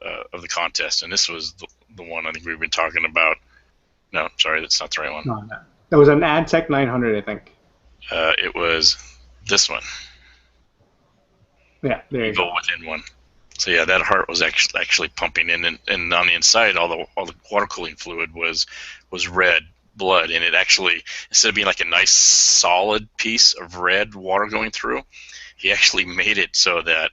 the contest, and this was the one I think we've been talking about. No, sorry, that's not the right one. No. That was an AdTech 900, I think. It was this one. Yeah, there you go. Within one. So yeah, that heart was actually pumping in, and on the inside, all the water cooling fluid was red blood, and it actually, instead of being like a nice solid piece of red water going through, he actually made it so that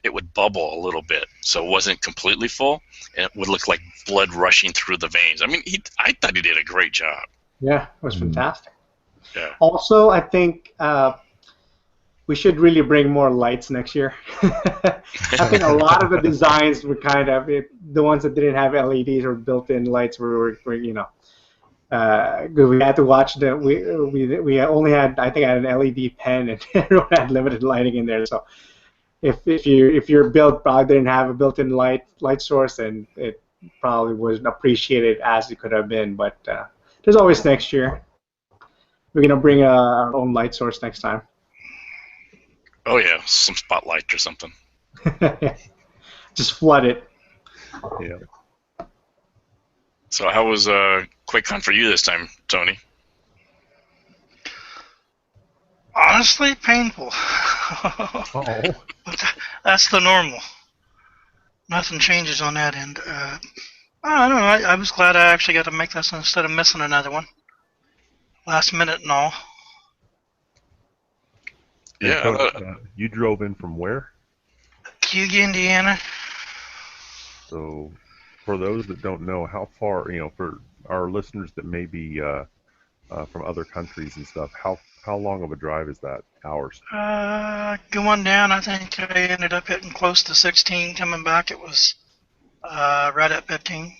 it would bubble a little bit, so it wasn't completely full, and it would look like blood rushing through the veins. I mean, I thought he did a great job. Yeah, it was fantastic. Yeah. Also, I think we should really bring more lights next year. I think a lot of the designs were kind of the ones that didn't have LEDs or built-in lights were we had to watch we only had, I think I had an LED pen, and everyone had limited lighting in there. So if your build probably didn't have a built-in light source, then it probably wasn't appreciated as it could have been. But there's always next year. We're gonna bring our own light source next time. Oh yeah, some spotlight or something. Just flood it. Yeah. So how was QuakeCon for you this time, Tony? Honestly, painful. Oh. That's the normal. Nothing changes on that end. I don't know. I was glad I actually got to make this instead of missing another one. Last minute and all. Yeah. You drove in from where? Hugo, Indiana. So, for those that don't know, how far, for our listeners that may be from other countries and stuff, how long of a drive is that? Hours? Going down, I think I ended up hitting close to 16. Coming back, it was right at 15.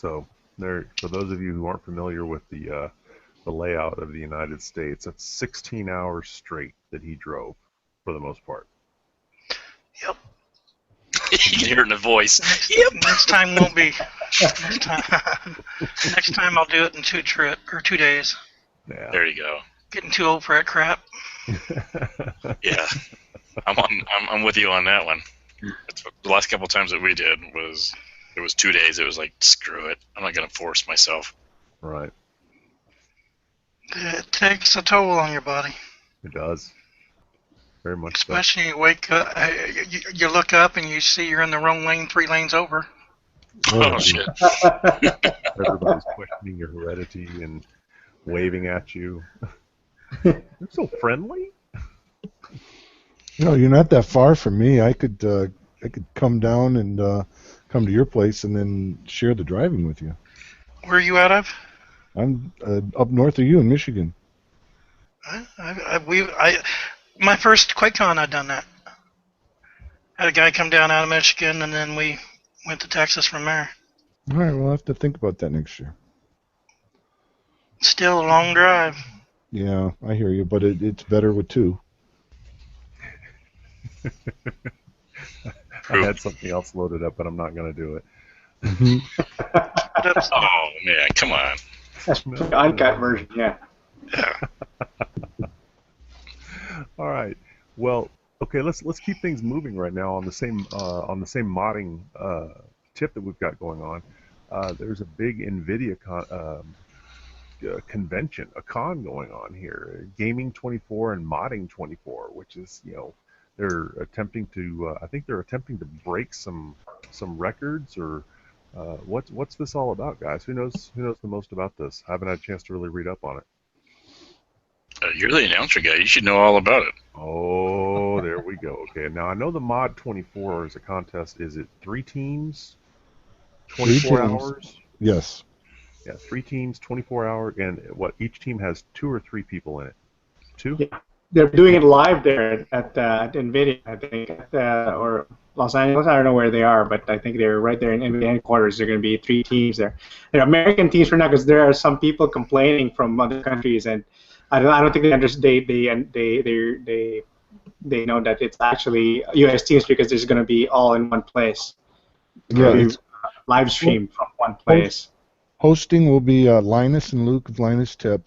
So there, for those of you who aren't familiar with the layout of the United States, that's 16 hours straight that he drove, for the most part. Yep. You can hear it in the voice. Next time won't be. Next time I'll do it in 2 days. Yeah. There you go. Getting too old for that crap. Yeah, I'm with you on that one. The last couple of times that we did it was 2 days. It was like, screw it, I'm not gonna force myself. Right. It takes a toll on your body. It does. Very much so. Especially you wake up, you look up and you see you're in the wrong lane 3 lanes over. Oh shit. Everybody's questioning your heredity and waving at you. You're so friendly. You're not that far from me. I could come down and come to your place and then share the driving with you. Where are you out of? I'm up north of you in Michigan. My first QuakeCon, I'd done that. Had a guy come down out of Michigan, and then we went to Texas from there. All right, we'll have to think about that next year. Still a long drive. Yeah, I hear you, but it's better with 2. I had something else loaded up, but I'm not going to do it. Oh man, come on. That's the uncut version, yeah. Yeah. All right. Well, okay. Let's keep things moving right now on the same modding tip that we've got going on. There's a big NVIDIA convention, a con going on here, Gaming 24 and Modding 24, which is they're attempting to I think they're attempting to break some records or what's this all about, guys? Who knows the most about this? I haven't had a chance to really read up on it. You're the announcer guy. You should know all about it. Oh, there we go. Okay, now I know the Mod 24 is a contest. Is it 3 teams, 24 hours? Yes. Yeah, 3 teams, 24 hours, and what? Each team has 2 or 3 people in it. 2? Yeah. They're doing it live there at NVIDIA, I think, or Los Angeles. I don't know where they are, but I think they're right there in NVIDIA headquarters. There are going to be 3 teams there. They're American teams for now because there are some people complaining from other countries, and I don't think they understand. They know that it's actually U.S. teams because there's going to be all in one place. Yeah, live stream from one place. Hosting will be Linus and Luke of Linus Tech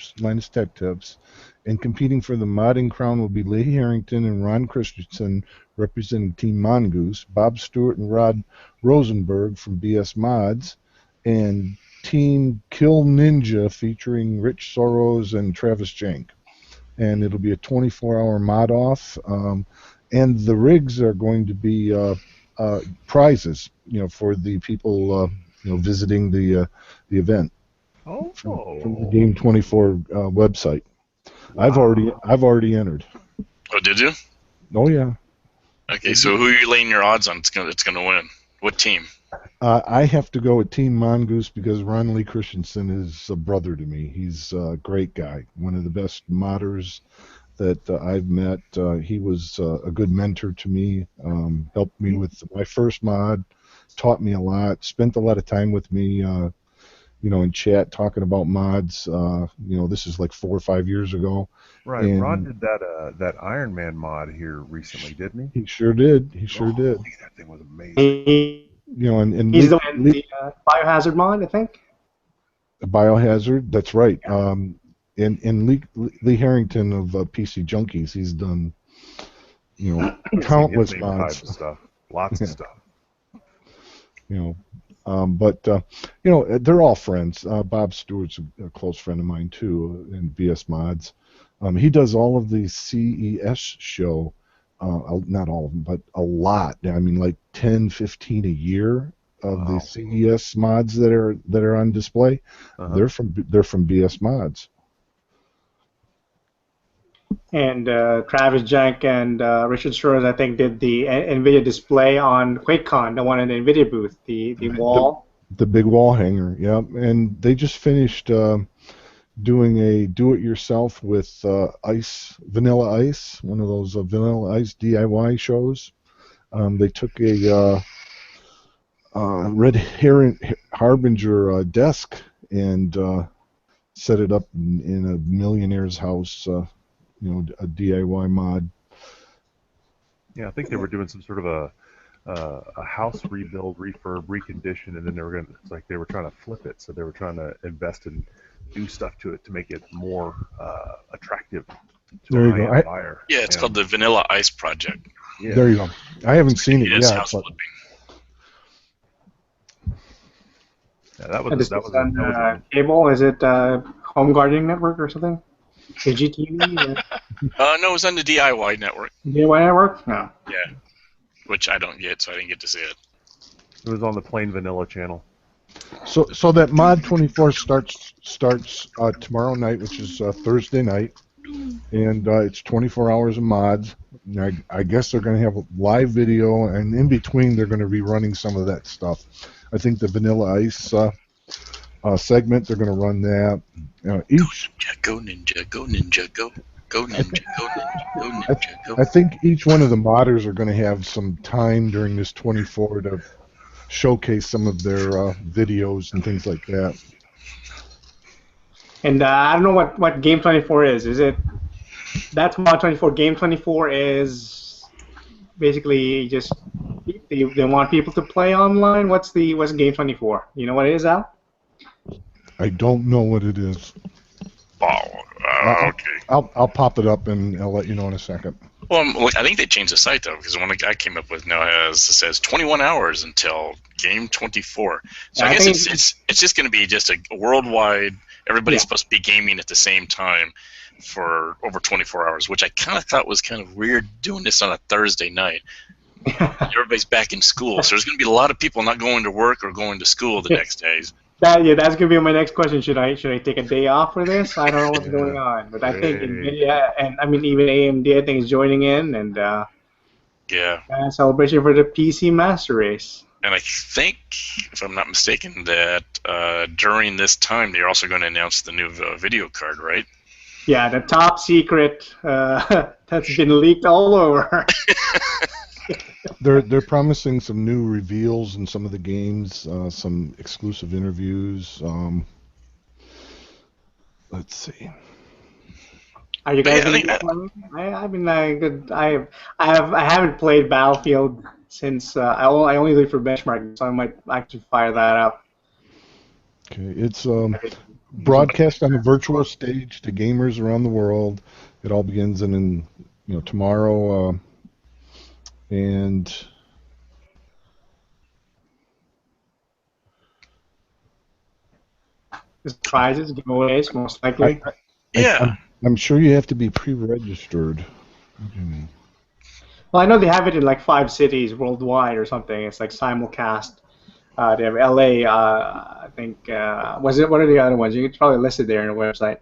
Tips, and competing for the modding crown will be Lee Harrington and Ron Christensen representing Team Mongoose, Bob Stewart and Rod Rosenberg from BS Mods, and Team Kill Ninja featuring Rich Soros and Travis Jank. And it'll be a 24-hour mod off, and the rigs are going to be prizes, for the people visiting the event. Oh, from the Game 24 website. Wow. I've already entered. Oh, did you? Oh yeah. Okay, so who are you laying your odds on? It's gonna win. What team? I have to go with Team Mongoose because Ron Lee Christensen is a brother to me. He's a great guy, one of the best modders that I've met. He was a good mentor to me, helped me with my first mod, taught me a lot, spent a lot of time with me, in chat talking about mods. This is like 4 or 5 years ago. Right. And Ron did that Iron Man mod here recently, didn't he? He sure did. He sure did. That thing was amazing. And he's the Biohazard mod, I think. Biohazard, that's right. And Lee Harrington of PC Junkies, he's done, countless mods. Stuff. Lots of stuff. But they're all friends. Bob Stewart's a close friend of mine too, in BS Mods. He does all of the CES show, not all of them, but a lot. I mean, like 10, 15 a year of the CES mods that are on display. They're from BS Mods. And Travis Jank and Richard Shores, I think, did the NVIDIA display on QuakeCon, the one in the NVIDIA booth, the wall. The big wall hanger, yeah. And they just finished doing a do-it-yourself with Vanilla Ice, one of those Vanilla Ice DIY shows. They took a Red Harbinger desk and set it up in a millionaire's house, a DIY mod. Yeah, I think they were doing some sort of a house rebuild, refurb, recondition, and then they were trying to flip it. So they were trying to invest and do stuff to it to make it more attractive to a high-end buyer. Yeah, it's called the Vanilla Ice Project. Yeah. There you go. I haven't seen it It's yet. house But flipping. Yeah, that And was this is on cable. Is it Home Gardening Network or something? HGTV? No, it was on the DIY network. DIY Network? No. Yeah, which I don't get, so I didn't get to see it. It was on the plain vanilla channel. So that Mod 24 starts tomorrow night, which is Thursday night, and it's 24 hours of mods. And I guess they're going to have a live video, and in between they're going to be running some of that stuff. I think the Vanilla Ice segment, they're going to run that. Each Go Ninja, go Ninja, go Ninja, go Ninja, go Ninja, go. I think each one of the modders are going to have some time during this 24 to showcase some of their videos and things like that. And I don't know what Game 24 is. Is it... That's Mod 24. Game 24 is basically just... They want people to play online? What's Game 24? You know what it is, Al? I don't know what it is. Oh, okay. I'll pop it up and I'll let you know in a second. Well, I think they changed the site though, because the one I came up with now says 21 hours until Game 24. So I guess it's just going to be just a worldwide. Everybody's supposed to be gaming at the same time for over 24 hours, which I kind of thought was kind of weird doing this on a Thursday night. Everybody's back in school, so there's going to be a lot of people not going to work or going to school the next days. That's going to be my next question. Should I take a day off for this? I don't know what's going on, but I think NVIDIA and even AMD I think is joining in, and celebration for the PC Master Race. And I think, if I'm not mistaken, that during this time they're also going to announce the new video card, right? Yeah, the top secret that's been leaked all over. They're promising some new reveals in some of the games, some exclusive interviews. Let's see. Are you guys? I haven't played Battlefield since I only do it for benchmarking, so I might actually fire that up. Okay, it's broadcast on a virtual stage to gamers around the world. It all begins tomorrow. And prizes, giveaways, most likely. I'm sure you have to be pre-registered. Well, I know they have it in like 5 cities worldwide or something. It's like simulcast. They have LA. I think what are the other ones? You could probably list it there on the website.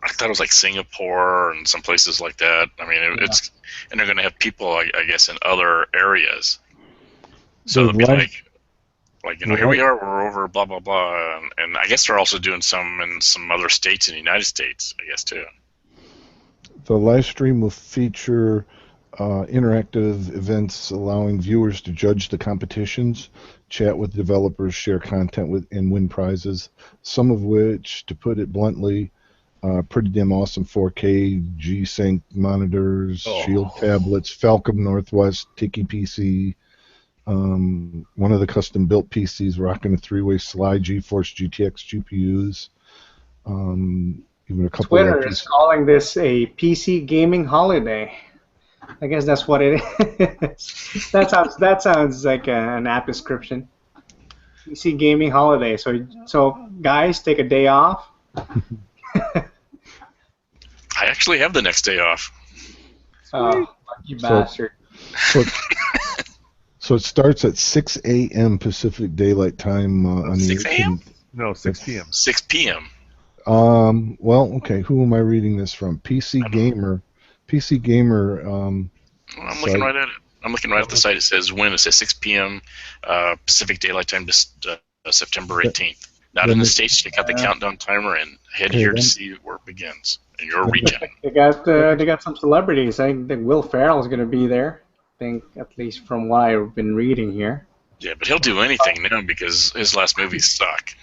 I thought it was like Singapore and some places like that. I mean, it's and they're going to have people, I guess, in other areas. So it'll be here we are, we're over, blah blah blah, and I guess they're also doing some in some other states in the United States, I guess too. The live stream will feature interactive events allowing viewers to judge the competitions, chat with developers, share content and win prizes. Some of which, to put it bluntly, pretty damn awesome 4K G-Sync monitors, Shield tablets, Falcon Northwest, Tiki PC, one of the custom-built PCs rocking a 3-way slide GeForce GTX GPUs, even a couple Twitter of is calling this a PC gaming holiday. I guess that's what it is. that sounds like an apt description. PC gaming holiday. So guys, take a day off. I actually have the next day off. Oh, lucky bastard. So it starts at 6 a.m. Pacific Daylight Time on 6 the 18th. a.m.? No, 6 p.m. 6 p.m. Well, okay. Who am I reading this from? PC Gamer. PC Gamer. I'm looking right at it. I'm looking right at the site. It says when. It says 6 p.m. Pacific Daylight Time, September 18th. Not in the States. Check out the countdown timer and head here to see where it begins in your region. They got some celebrities. I think Will Ferrell is going to be there. I think, at least from what I've been reading here. Yeah, but he'll do anything now because his last movies suck.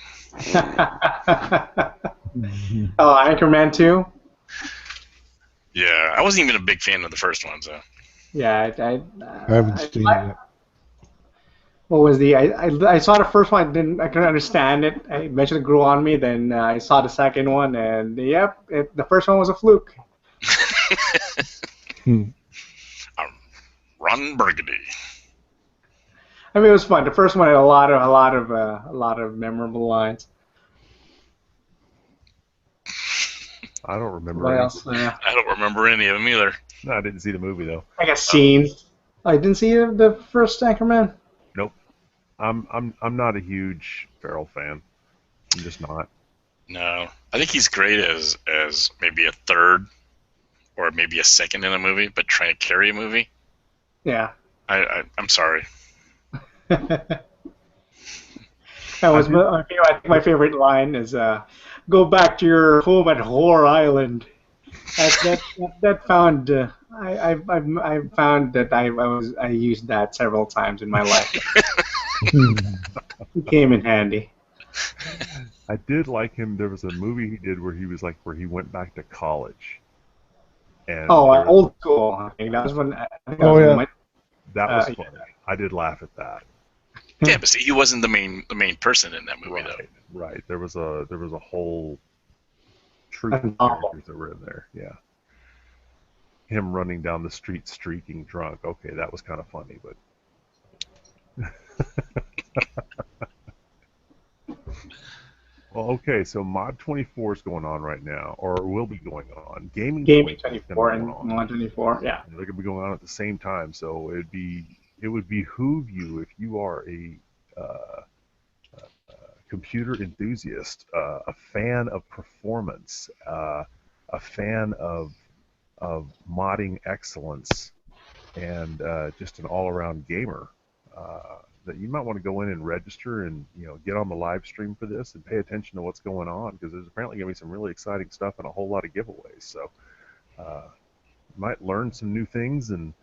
Oh, Anchorman 2? Yeah, I wasn't even a big fan of the first one, so. Yeah, I haven't seen it yet. what was the? I saw the first one. I couldn't understand it. I eventually grew on me. Then I saw the second one, and yep, the first one was a fluke. Ron Burgundy. I mean, it was fun. The first one had a lot of memorable lines. I don't remember. What any. else? I don't remember any of them either. No, I didn't see the movie though. I guess scenes. I didn't see the first Anchorman. Nope. I'm not a huge Farrell fan. I'm just not. No, I think he's great as maybe a third or maybe a second in a movie, but trying to carry a movie. Yeah. I'm sorry. That was I think my favorite line is "Go back to your home at Whore Island." That found I found that I used that several times in my life. It came in handy. I did like him. There was a movie he did where he he went back to college. And Old School. I think that was when. that was funny. I did laugh at that. Yeah, but see, he wasn't the main person in that movie, though. Right. There was a whole troop of characters that were in there. Yeah. Him running down the street streaking drunk. Okay, that was kind of funny, but. Well, okay, so Mod 24 is going on right now, or will be going on. Gaming 24 and Mod 24, yeah. And they're going to be going on at the same time, so it would behoove you if you are a computer enthusiast, a fan of performance, a fan of modding excellence, and just an all-around gamer. That you might want to go in and register and get on the live stream for this and pay attention to what's going on, because there's apparently going to be some really exciting stuff and a whole lot of giveaways. So you might learn some new things and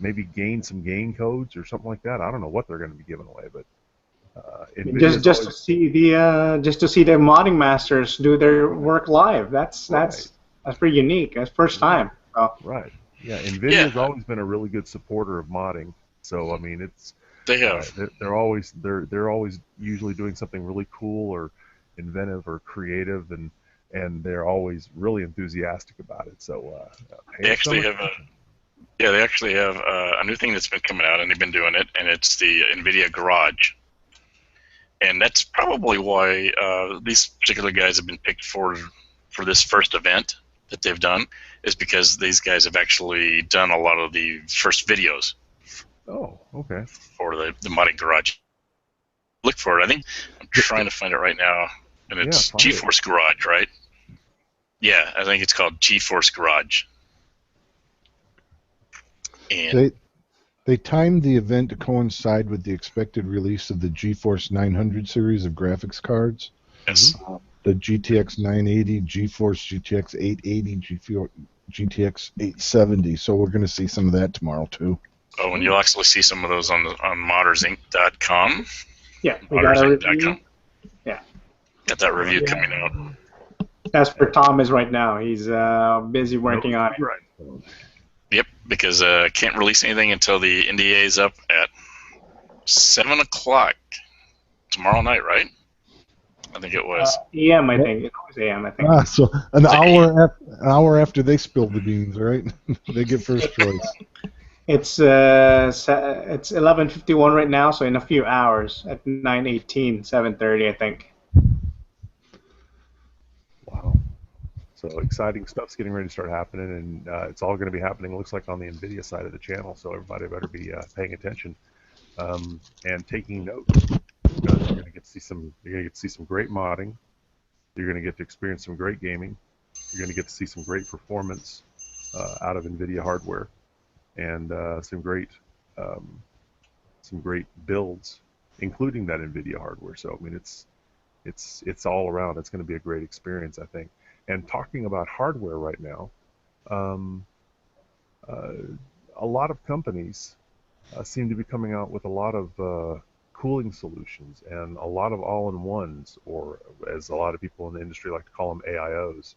maybe gain some game codes or something like that. I don't know what they're going to be giving away, but just to see the modding masters do their work live. That's pretty unique. That's first time. So. Right. Yeah. NVIDIA's always been a really good supporter of modding. So I mean, they have. They're always usually doing something really cool or inventive or creative, and they're always really enthusiastic about it. So they actually have a new thing that's been coming out, and they've been doing it, and it's the NVIDIA Garage. And that's probably why these particular guys have been picked for this first event that they've done, is because these guys have actually done a lot of the first videos. Oh, okay. For the modding garage. Look for it. I think I'm trying to find it right now, and it's GeForce Garage, right? Yeah, I think it's called GeForce Garage. And they timed the event to coincide with the expected release of the GeForce 900 series of graphics cards. Yes. The GTX 980, GeForce GTX 880, GTX 870. So we're going to see some of that tomorrow too. Oh, and you'll actually see some of those on moddersinc.com. Yeah, we got a review. Yeah. Got that review coming out. That's where Tom is right now. He's busy working on it. Right. Yep, because can't release anything until the NDA is up at 7 o'clock tomorrow night, right? I think it was. AM, I think. It was AM, I think. So an hour after they spill the beans, right? They get first choice. It's 11:51 right now, so in a few hours at 9:18, 7:30, I think. Wow. So exciting stuff's getting ready to start happening, and it's all going to be happening, looks like, on the NVIDIA side of the channel, so everybody better be paying attention and taking notes. Because you're going to get to see some great modding. You're going to get to experience some great gaming. You're going to get to see some great performance out of NVIDIA hardware. And some great builds, including that NVIDIA hardware. So I mean, it's all around. It's going to be a great experience, I think. And talking about hardware right now, a lot of companies seem to be coming out with a lot of cooling solutions and a lot of all-in-ones, or as a lot of people in the industry like to call them, AIOs.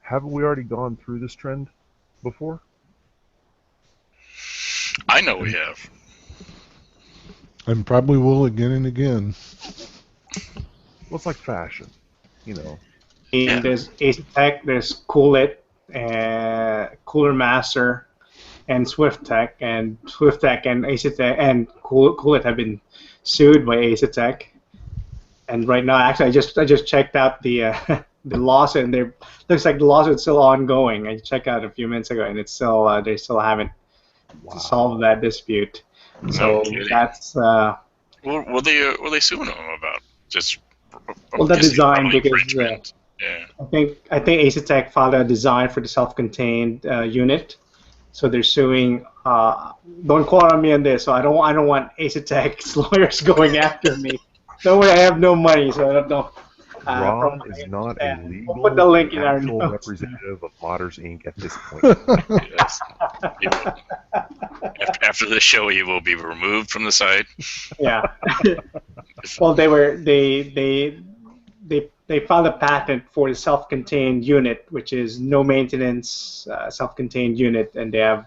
Haven't we already gone through this trend before? I know we have. And probably will again and again. Well, it's like fashion, you know. And there's Asetek, there's Coolit, Cooler Master, and SwiftTech, and Asetek and Coolit have been sued by Asetek. And right now, actually, I just checked out the the lawsuit, and there looks like the lawsuit's still ongoing. I checked out a few minutes ago, and it's still they still haven't solved that dispute. So that's what were they suing them about? Just well, the design, because yeah. I think Asetek filed a design for the self-contained unit, so they're suing. Don't quote on me on this, so I don't want Asetek's lawyers going after me. Don't worry, I have no money, so I don't know. Ron is not a legal we'll put the link in our actual notes. representative of Modders Inc. at this point. Yes. After the show, he will be removed from the site. Yeah. Well, they filed a patent for the self-contained unit, which is no maintenance self-contained unit, and they have.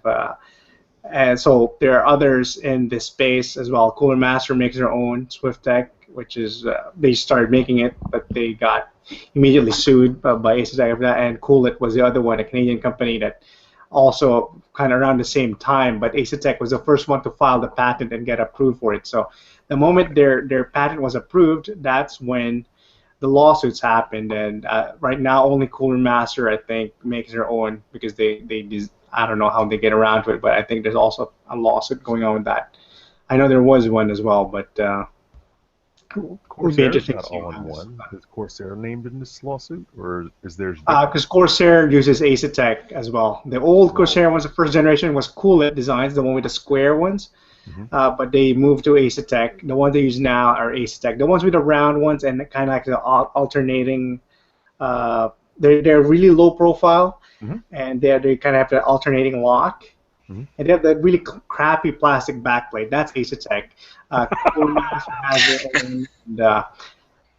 And so there are others in this space as well. Cooler Master makes their own SwiftTech, which is they started making it, but they got immediately sued by Asetek for that. And Coolit was the other one, a Canadian company that also kind of around the same time. But Asetek was the first one to file the patent and get approved for it. So the moment their patent was approved, that's when the lawsuits happened. And right now, only Cooler Master, I think, makes their own because they I don't know how they get around to it, but I think there's also a lawsuit going on with that. I know there was one as well, but Corsair's not all-in-one. Is Corsair named in this lawsuit, or is there? Because Corsair uses Asetek as well. The old Corsair ones, the first generation, was Coolit designs, the one with the square ones, but they moved to Asetek. The ones they use now are Asetek. The ones with the round ones and kind of like the alternating, they're really low profile. And they kind of have the alternating lock, and they have that really crappy plastic backplate. That's Asetek.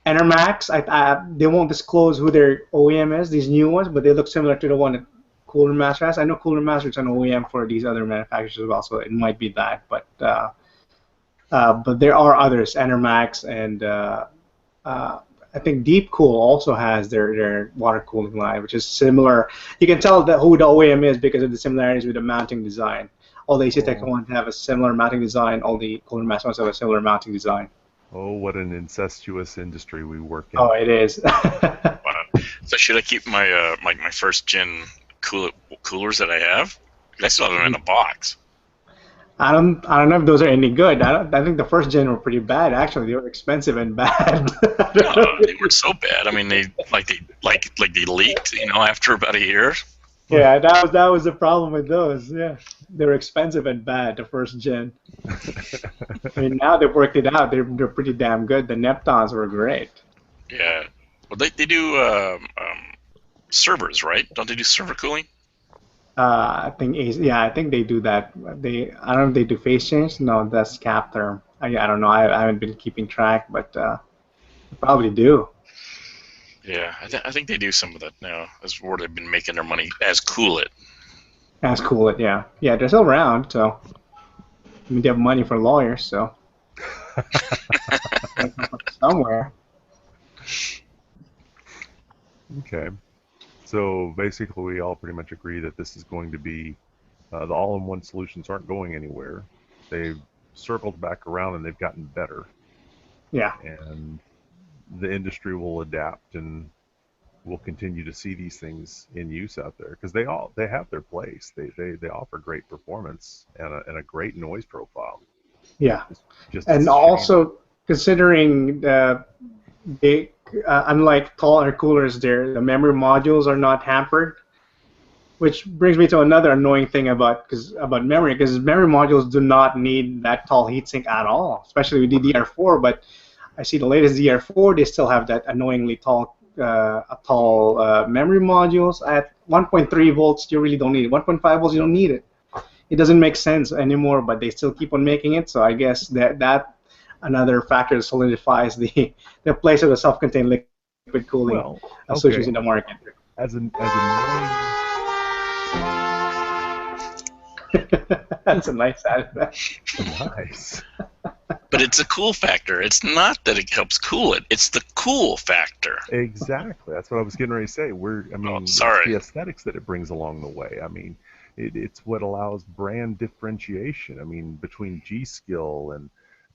Enermax, they won't disclose who their OEM is, these new ones, but they look similar to the one that Cooler Master has. I know Cooler Master is an OEM for these other manufacturers as well, so it might be that. But there are others, Enermax and I think Deepcool also has their water cooling line, which is similar. You can tell who the OEM is because of the similarities with the mounting design. All the Asetek ones have a similar mounting design. All the Cooler Master ones have a similar mounting design. Oh, what an incestuous industry we work in. Oh, it is. So should I keep my my first gen coolers that I have? I still have them in a box. I don't know if those are any good. I think the first gen were pretty bad. Actually, they were expensive and bad. They were so bad. I mean, they leaked, after about a year. Yeah, that was the problem with those. Yeah, they were expensive and bad. The first gen. I mean, now they've worked it out. They're pretty damn good. The Neptons were great. Yeah, well, they do servers, right? Don't they do server cooling? I think they do that. I don't know if they do phase change. No, that's cap term. I don't know. I haven't been keeping track, but they probably do. Yeah, I think they do some of that now. That's where they've been making their money as Coolit. As Coolit, yeah. Yeah, they're still around, so I mean, they have money for lawyers, so somewhere. Okay. So basically, we all pretty much agree that this is going to be the all-in-one solutions aren't going anywhere. They've circled back around and they've gotten better. Yeah. And the industry will adapt and we'll continue to see these things in use out there because they have their place. They offer great performance and a great noise profile. Yeah. And also considering unlike taller coolers, the memory modules are not hampered, which brings me to another annoying thing about memory, because memory modules do not need that tall heatsink at all, especially with DDR4. But I see the latest DDR4, they still have that annoyingly tall memory modules at 1.3 volts. You really don't need it. 1.5 volts, you don't need it. it doesn't make sense anymore, but they still keep on making it. So I guess that another factor solidifies the place of the self-contained liquid cooling switches in the market. As a That's a nice add. nice. But it's a cool factor. It's not that it helps cool it. It's the cool factor. Exactly. That's what I was getting ready to say. It's the aesthetics that it brings along the way. I mean, it's what allows brand differentiation. I mean, between G-Skill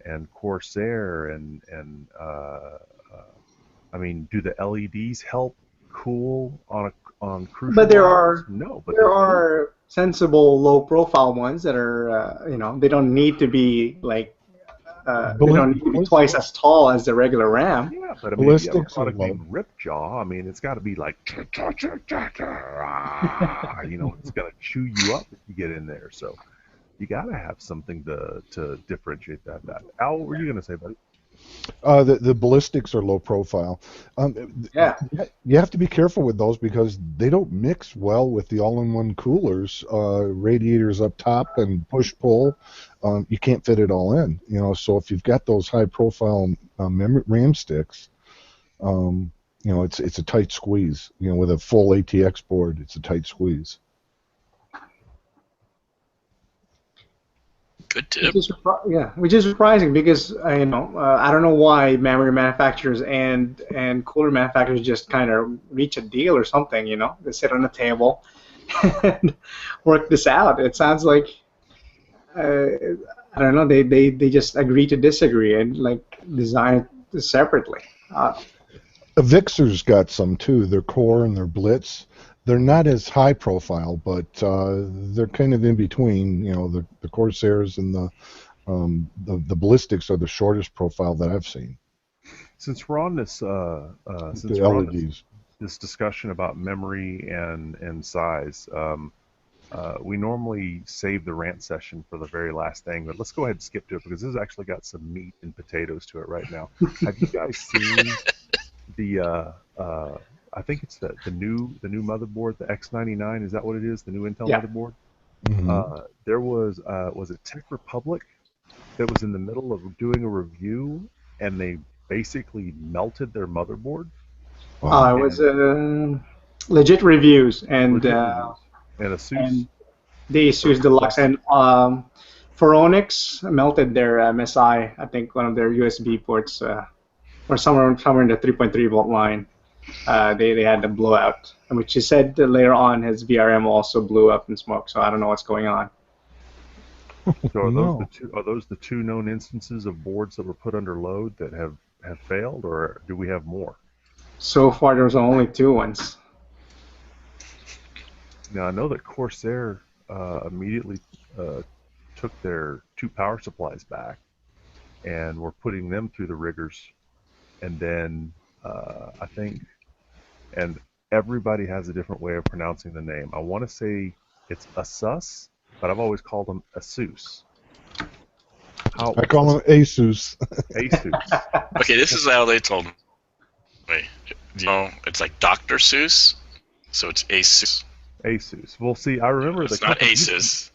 and Corsair and I mean, do the LEDs help cool on crucial? But there are sensible low-profile ones that are they don't need to be like they don't need to be twice as tall as the regular RAM. Yeah, but I mean, if you have a product named Ripjaw, I mean, it's got to be like it's gonna chew you up if you get in there. So you got to have something to differentiate that. Al, what were you gonna say, buddy? The ballistics are low profile. Yeah. You have to be careful with those because they don't mix well with the all-in-one coolers, radiators up top and push-pull. You can't fit it all in, So if you've got those high-profile RAM sticks, it's a tight squeeze. With a full ATX board, it's a tight squeeze. Good tip. Which is surprising because I don't know why memory manufacturers and cooler manufacturers just kind of reach a deal or something. They sit on a table and work this out. It sounds like I don't know. They just agree to disagree and like design it separately. Avixar's got some too. Their Core and their Blitz. They're not as high profile, but they're kind of in between. The Corsairs and the ballistics are the shortest profile that I've seen. Since we're on this, this discussion about memory and size, we normally save the rant session for the very last thing, but let's go ahead and skip to it because this has actually got some meat and potatoes to it right now. Have you guys seen the? I think it's the new motherboard, the X99. Is that what it is? The new Intel motherboard. Mm-hmm. There was it Tech Republic that was in the middle of doing a review, and they basically melted their motherboard. It was legit reviews and ASUS. And the ASUS Deluxe and Phoronix melted their MSI. I think one of their USB ports, or somewhere in the 3.3 volt line. They had a blowout, which he said that later on his VRM also blew up in smoke. So I don't know what's going on. So are those the two known instances of boards that were put under load that have failed, or do we have more? So far, there's only two ones. Now I know that Corsair immediately took their two power supplies back, and were putting them through the rigors, and then I think. And everybody has a different way of pronouncing the name. I want to say it's ASUS, but I've always called them ASUS. I call them ASUS. ASUS. Okay, this is how they told me. It's like Dr. Seuss, so it's ASUS. ASUS. Well, see, I remember it's not ASUS.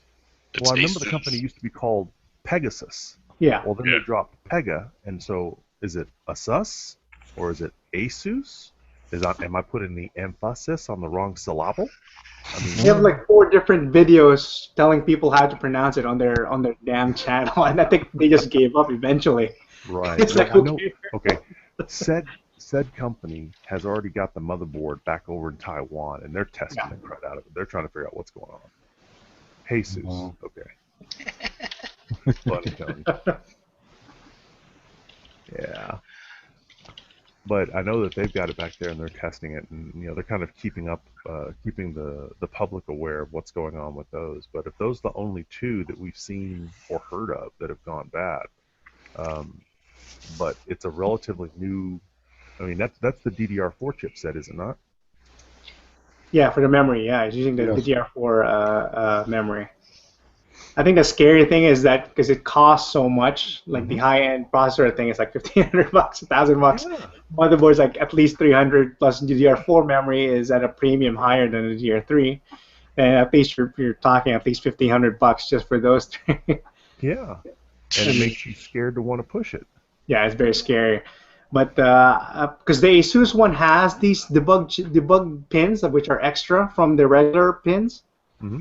I remember the company used to be called Pegasus. Yeah. Well, then they dropped Pega, and so is it ASUS or is it ASUS? Am I putting the emphasis on the wrong syllable? I mean, they have like 4 different videos telling people how to pronounce it on their damn channel, and I think they just gave up eventually. Right. It's like, okay. Said company has already got the motherboard back over in Taiwan, and they're testing the crud out of it. They're trying to figure out what's going on. Jesus. Okay. Funny, Tony. Yeah. But I know that they've got it back there and they're testing it, and they're kind of keeping the public aware of what's going on with those. But if those are the only two that we've seen or heard of that have gone bad, but it's a relatively new. I mean, that's the DDR4 chipset, is it not? Yeah, for the memory. Yeah, it's using the DDR4 memory. I think the scary thing is that because it costs so much, like the high-end processor thing is like $1,500, $1,000. Yeah. Motherboard's like at least $300 plus DDR4 memory is at a premium higher than the DDR3. And at least you're talking at least $1,500 just for those three. Yeah, and it makes you scared to want to push it. Yeah, it's very scary. But because the Asus one has these debug pins, which are extra from the regular pins. Mm-hmm.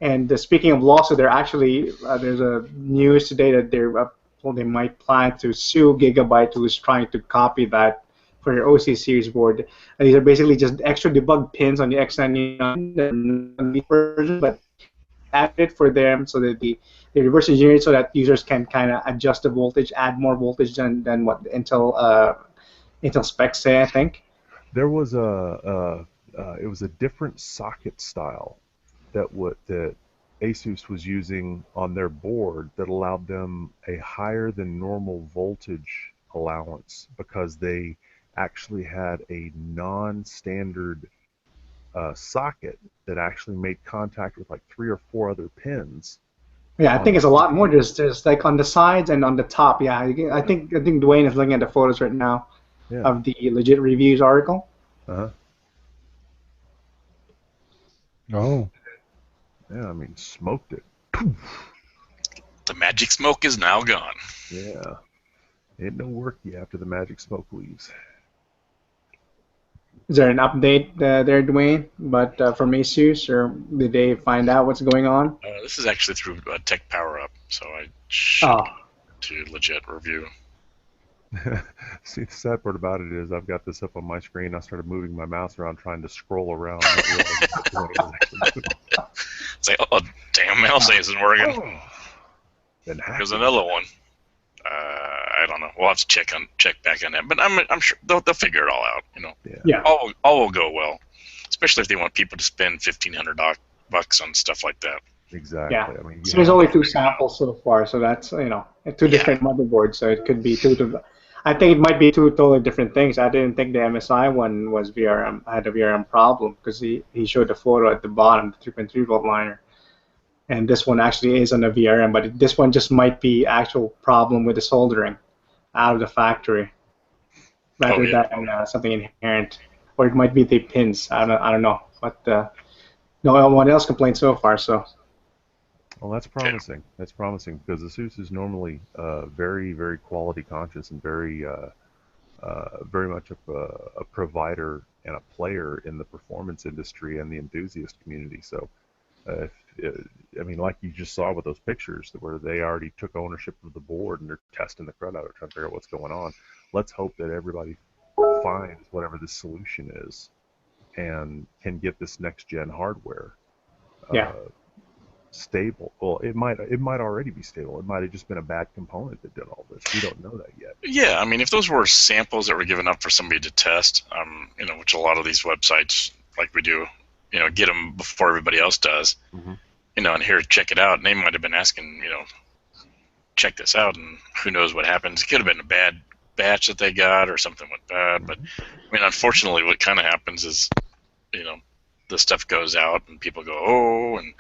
And speaking of lawsuit, they're actually there's a news today that they might plan to sue Gigabyte, who is trying to copy that for your OC series board. And these are basically just extra debug pins on the X99 version, but added for them so that they reverse engineer it so that users can kind of adjust the voltage, add more voltage than what Intel specs say, I think. There was it was a different socket style that Asus was using on their board that allowed them a higher than normal voltage allowance because they actually had a non-standard socket that actually made contact with like 3 or 4 other pins. Yeah, I think it's a lot more. There's like on the sides and on the top. Yeah, I think Dwayne is looking at the photos right now of the Legit Reviews article. Uh-huh. Oh. Yeah, I mean, smoked it. The magic smoke is now gone. Yeah. Ain't no worky after the magic smoke leaves. Is there an update there, Dwayne? But from Asus, or did they find out what's going on? This is actually through Tech Power Up, so I should to Legit Review. See, the sad part about it is I've got this up on my screen. I started moving my mouse around trying to scroll around. It's like, oh, damn, mouse isn't working. There's another one. I don't know. We'll have to check back on that. But I'm sure they'll figure it all out. You know. Yeah. All will go well, especially if they want people to spend $1,500 on stuff like that. Exactly. Yeah. I mean, so there's only 2 samples so far, so that's 2 different motherboards. So it could be 2. I think it might be 2 totally different things. I didn't think the MSI one was had a VRM problem because he showed the photo at the bottom, the 3.3 volt liner. And this one actually is on a VRM, but this one just might be actual problem with the soldering out of the factory, rather than something inherent, or it might be the pins. I don't know, but no one else complained so far. So. Well, that's promising. That's promising because Asus is normally very, very quality conscious and very much a provider and a player in the performance industry and the enthusiast community. So. I mean, like you just saw with those pictures where they already took ownership of the board and they're testing the crud out of it, trying to figure out what's going on. Let's hope that everybody finds whatever the solution is and can get this next-gen hardware stable. Well, it might already be stable. It might have just been a bad component that did all this. We don't know that yet. Yeah, I mean, if those were samples that were given up for somebody to test, which a lot of these websites, like we do, get them before everybody else does, and here, check it out. And they might have been asking, check this out, and who knows what happens. It could have been a bad batch that they got or something went bad. But, I mean, unfortunately, what kind of happens is, the stuff goes out and people go, oh, and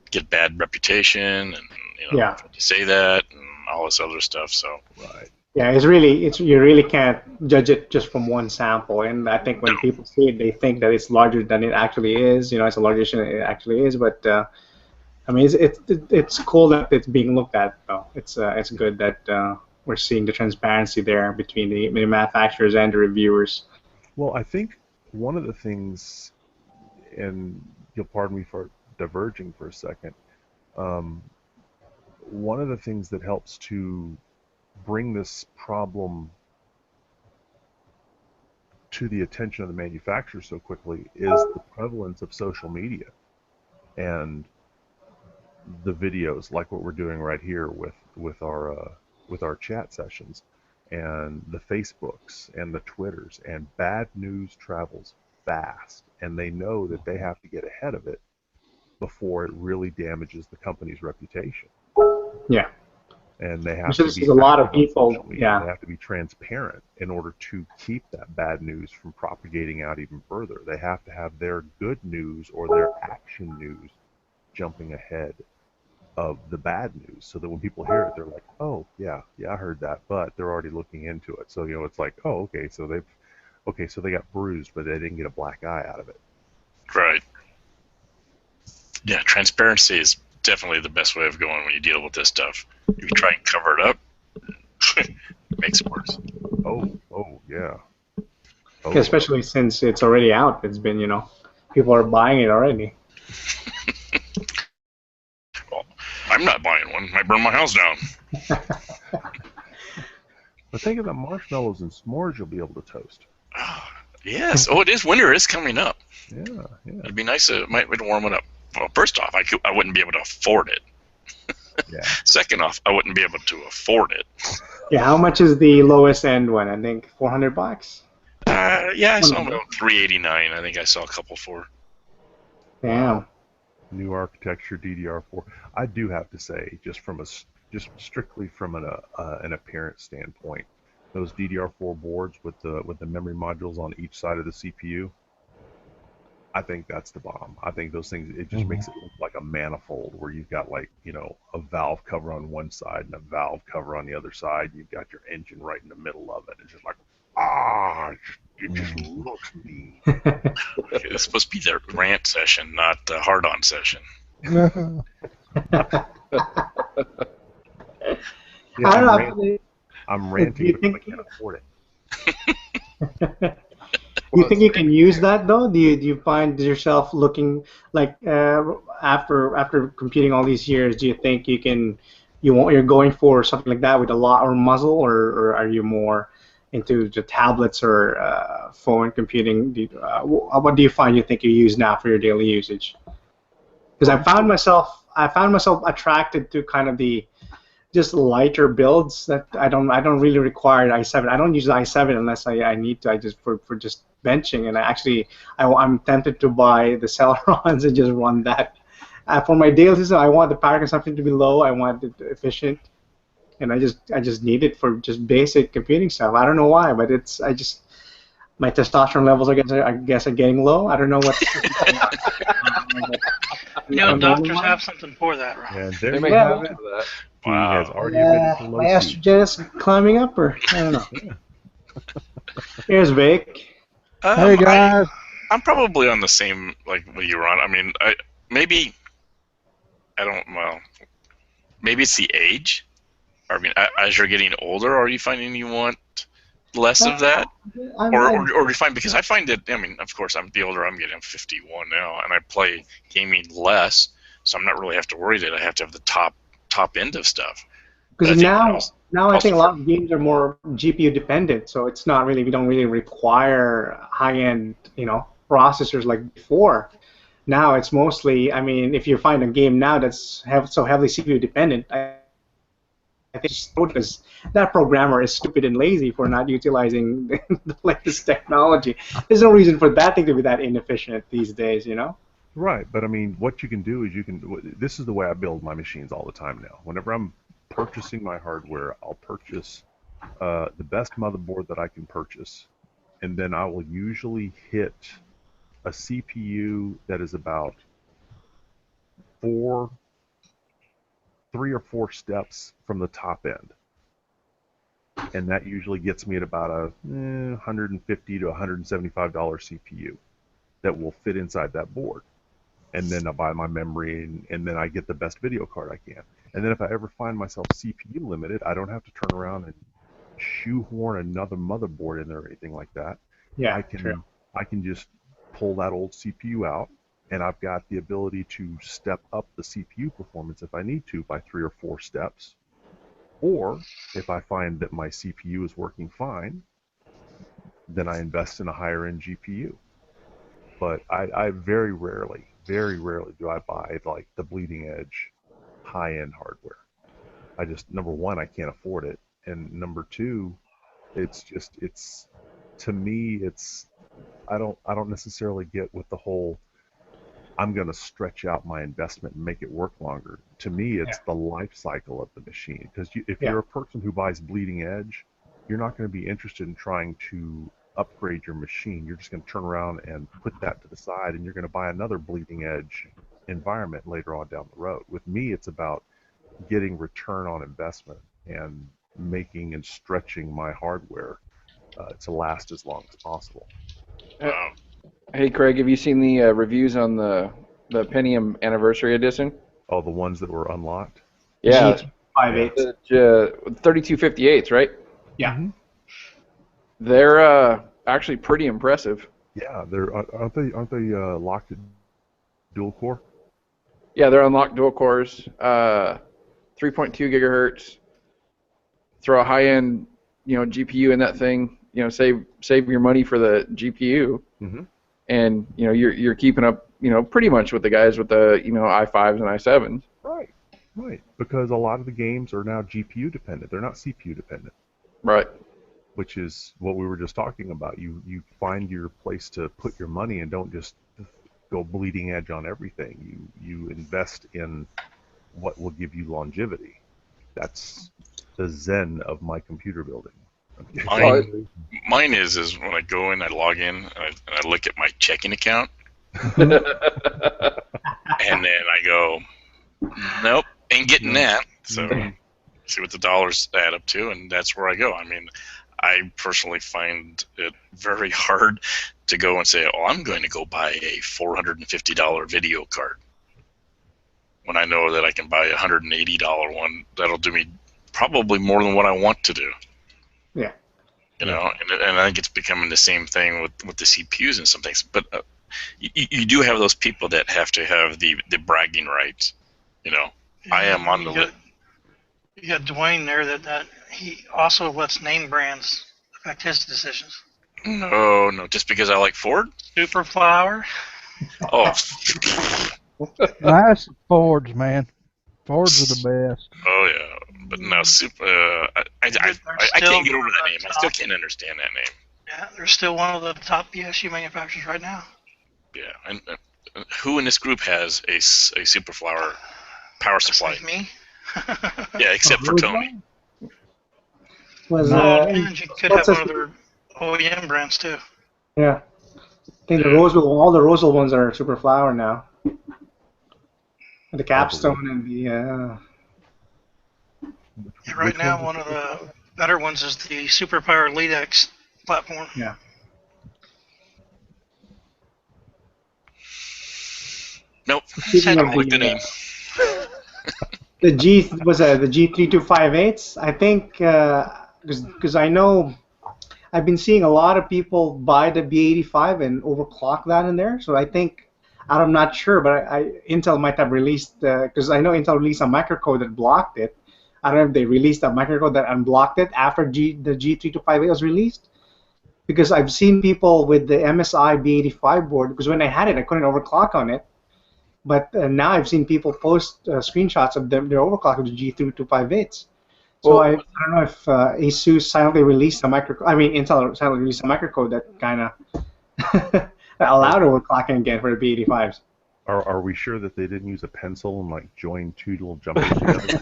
get bad reputation, and, you say that and all this other stuff. So, right. Yeah, you really can't judge it just from one sample, and I think when people see it, they think that it's larger than it actually is. It's a larger issue than it actually is. But I mean, it's cool that it's being looked at, though. It's good that we're seeing the transparency there between the manufacturers and the reviewers. Well, I think one of the things, and you'll pardon me for diverging for a second, one of the things that helps to bring this problem to the attention of the manufacturer so quickly is the prevalence of social media and the videos like what we're doing right here with our chat sessions and the Facebooks and the Twitters, and bad news travels fast, and they know that they have to get ahead of it before it really damages the company's reputation. Yeah. And they have to be a lot of people. They have to be transparent in order to keep that bad news from propagating out even further. They have to have their good news or their action news jumping ahead of the bad news, so that when people hear it, they're like, "Oh, yeah, I heard that," but they're already looking into it. So it's like, "Oh, okay, so they got bruised, but they didn't get a black eye out of it." Right. Yeah, transparency is definitely the best way of going when you deal with this stuff. If you try and cover it up, it makes it worse. Oh, yeah. Oh, Especially since it's already out. It's been, people are buying it already. Well, I'm not buying one. I burn my house down. But think of the marshmallows and s'mores you'll be able to toast. Yes. Oh, it is. Winter is coming up. Yeah. It'd be nice to might warm it up. Well, first off, I wouldn't be able to afford it. Yeah. Second off, I wouldn't be able to afford it. Yeah, how much is the lowest end one? I think $400. Yeah, I saw about $389. I think I saw a couple for. Damn. New architecture, DDR4. I do have to say, just strictly from an appearance standpoint, those DDR4 boards with the memory modules on each side of the CPU, I think that's the bomb. I think those things, it just makes it look like a manifold where you've got a valve cover on one side and a valve cover on the other side. You've got your engine right in the middle of it. It's just like, it just looks mean. It's supposed to be the rant session, not the hard-on session. Yeah, I'm ranting because I can't afford it. Do you think you can use that though? Do you find yourself looking like after computing all these years? Do you think you're going for something like that with a lot or muzzle, or are you more into the tablets or phone computing? What do you find you think you use now for your daily usage? Because I found myself attracted to kind of the just lighter builds that I don't really require i7. I don't use the i7 unless I need to. I just for just benching, and I'm tempted to buy the Celerons and just run that. For my daily system, I want the power consumption to be low. I want it efficient, and I just need it for just basic computing stuff. I don't know why, but my testosterone levels I guess are getting low. I don't know what. Doctors have something for that, right? And They may have it. That. He has already admitted to low my estrogen is climbing up, or I don't know. Here's Vic. Hey guys. I'm probably on the same like what you're on. I mean, maybe it's the age. I mean, as you're getting older, are you finding you want less of that, or you find, because I find that, I mean, of course, the older I'm getting, I'm 51 now, and I play gaming less, so I'm not really have to worry that I have to have the top end of stuff. Because now I think a lot of games are more GPU dependent, so it's not really, we don't really require high-end, processors like before. Now it's mostly, I mean, if you find a game now that's so heavily CPU dependent, I think it's because that programmer is stupid and lazy for not utilizing the latest technology. There's no reason for that thing to be that inefficient these days, Right, but I mean, what you can do is this is the way I build my machines all the time now. Whenever I'm purchasing my hardware, I'll purchase the best motherboard that I can purchase, and then I will usually hit a CPU that is about 3 or 4 steps from the top end. And that usually gets me at about a $150 to $175 CPU that will fit inside that board. And then I buy my memory, and then I get the best video card I can. And then if I ever find myself CPU limited, I don't have to turn around and shoehorn another motherboard in there or anything like that. Yeah, I can just pull that old CPU out, and I've got the ability to step up the CPU performance if I need to by 3 or 4 steps. Or if I find that my CPU is working fine, then I invest in a higher end GPU. But I very rarely do I buy like the bleeding edge high end hardware. Number one, I can't afford it, and number two, to me I don't necessarily get with the whole I'm going to stretch out my investment and make it work longer. To me, it's the life cycle of the machine. Because if you're a person who buys bleeding edge, you're not going to be interested in trying to upgrade your machine. You're just going to turn around and put that to the side, and you're going to buy another bleeding edge environment later on down the road. With me, it's about getting return on investment and making and stretching my hardware to last as long as possible. Hey, Craig, have you seen the reviews on the the Pentium Anniversary Edition. Oh, the ones that were unlocked. Yeah, G58. the 3258s, right? Yeah. Mm-hmm. They're actually pretty impressive. Yeah, they're aren't they locked at dual core? Yeah, they're unlocked dual cores, 3.2 gigahertz. Throw a high-end, GPU in that thing. Save your money for the GPU, Mm-hmm. and you're keeping up, pretty much with the guys with the i5s and i7s. Right. Because a lot of the games are now GPU dependent. They're not CPU dependent. Right. Which is what we were just talking about. You find your place to put your money and don't just go bleeding edge on everything. You invest in what will give you longevity. That's the zen of my computer building. Mine is when I go in, I log in, and I look at my checking account, and then I go, nope, ain't getting that. So see what the dollars add up to, and that's where I go. I mean, I personally find it very hard to go and say, oh, I'm going to go buy a $450 video card when I know that I can buy a $180 one that'll do me probably more than what I want to do. Yeah. And I think it's becoming the same thing with the CPUs and some things. But you do have those people that have to have the bragging rights. I am on the list. You got Dwayne there that he also lets name brands affect his decisions. No, just because I like Ford? Superflower. Oh. Nice Fords, man. Fords are the best. Oh yeah, but no, I can't get over that name. I still can't understand that name. Yeah, they're still one of the top BSU manufacturers right now. Yeah, and who in this group has a Superflower power supply? Like me. Yeah, except for Tony. And you could have one of their OEM brands too. Yeah. I think all the Rosal ones are Superflower now. The Capstone and the. Yeah, right now, one of the better ones is the Superpower Elite X platform. Yeah. Nope. I don't like the name. The G3258s. I think because I know I've been seeing a lot of people buy the B85 and overclock that in there. So I think I'm not sure, but Intel might have released because I know Intel released a microcode that blocked it. I don't know if they released a microcode that unblocked it after the G3258 was released. Because I've seen people with the MSI B85 board, because when I had it, I couldn't overclock on it. But now I've seen people post screenshots of their overclock of the G3258s. So I don't know if ASUS silently released a microcode. I mean, Intel silently released a microcode that kind of allowed overclocking again for the B85s. Are we sure that they didn't use a pencil and join two little jumpers together?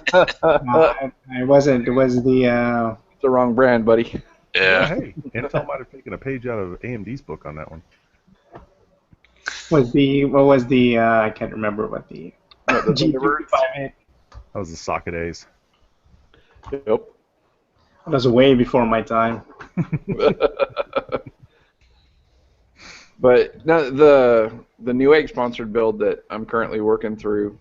It wasn't. It was the wrong brand, buddy. Yeah. Hey, Intel might have taken a page out of AMD's book on that one. What was the I can't remember what the G3258. That was the socket A's. Yep. That was way before my time. But no, the Newegg sponsored build that I'm currently working through,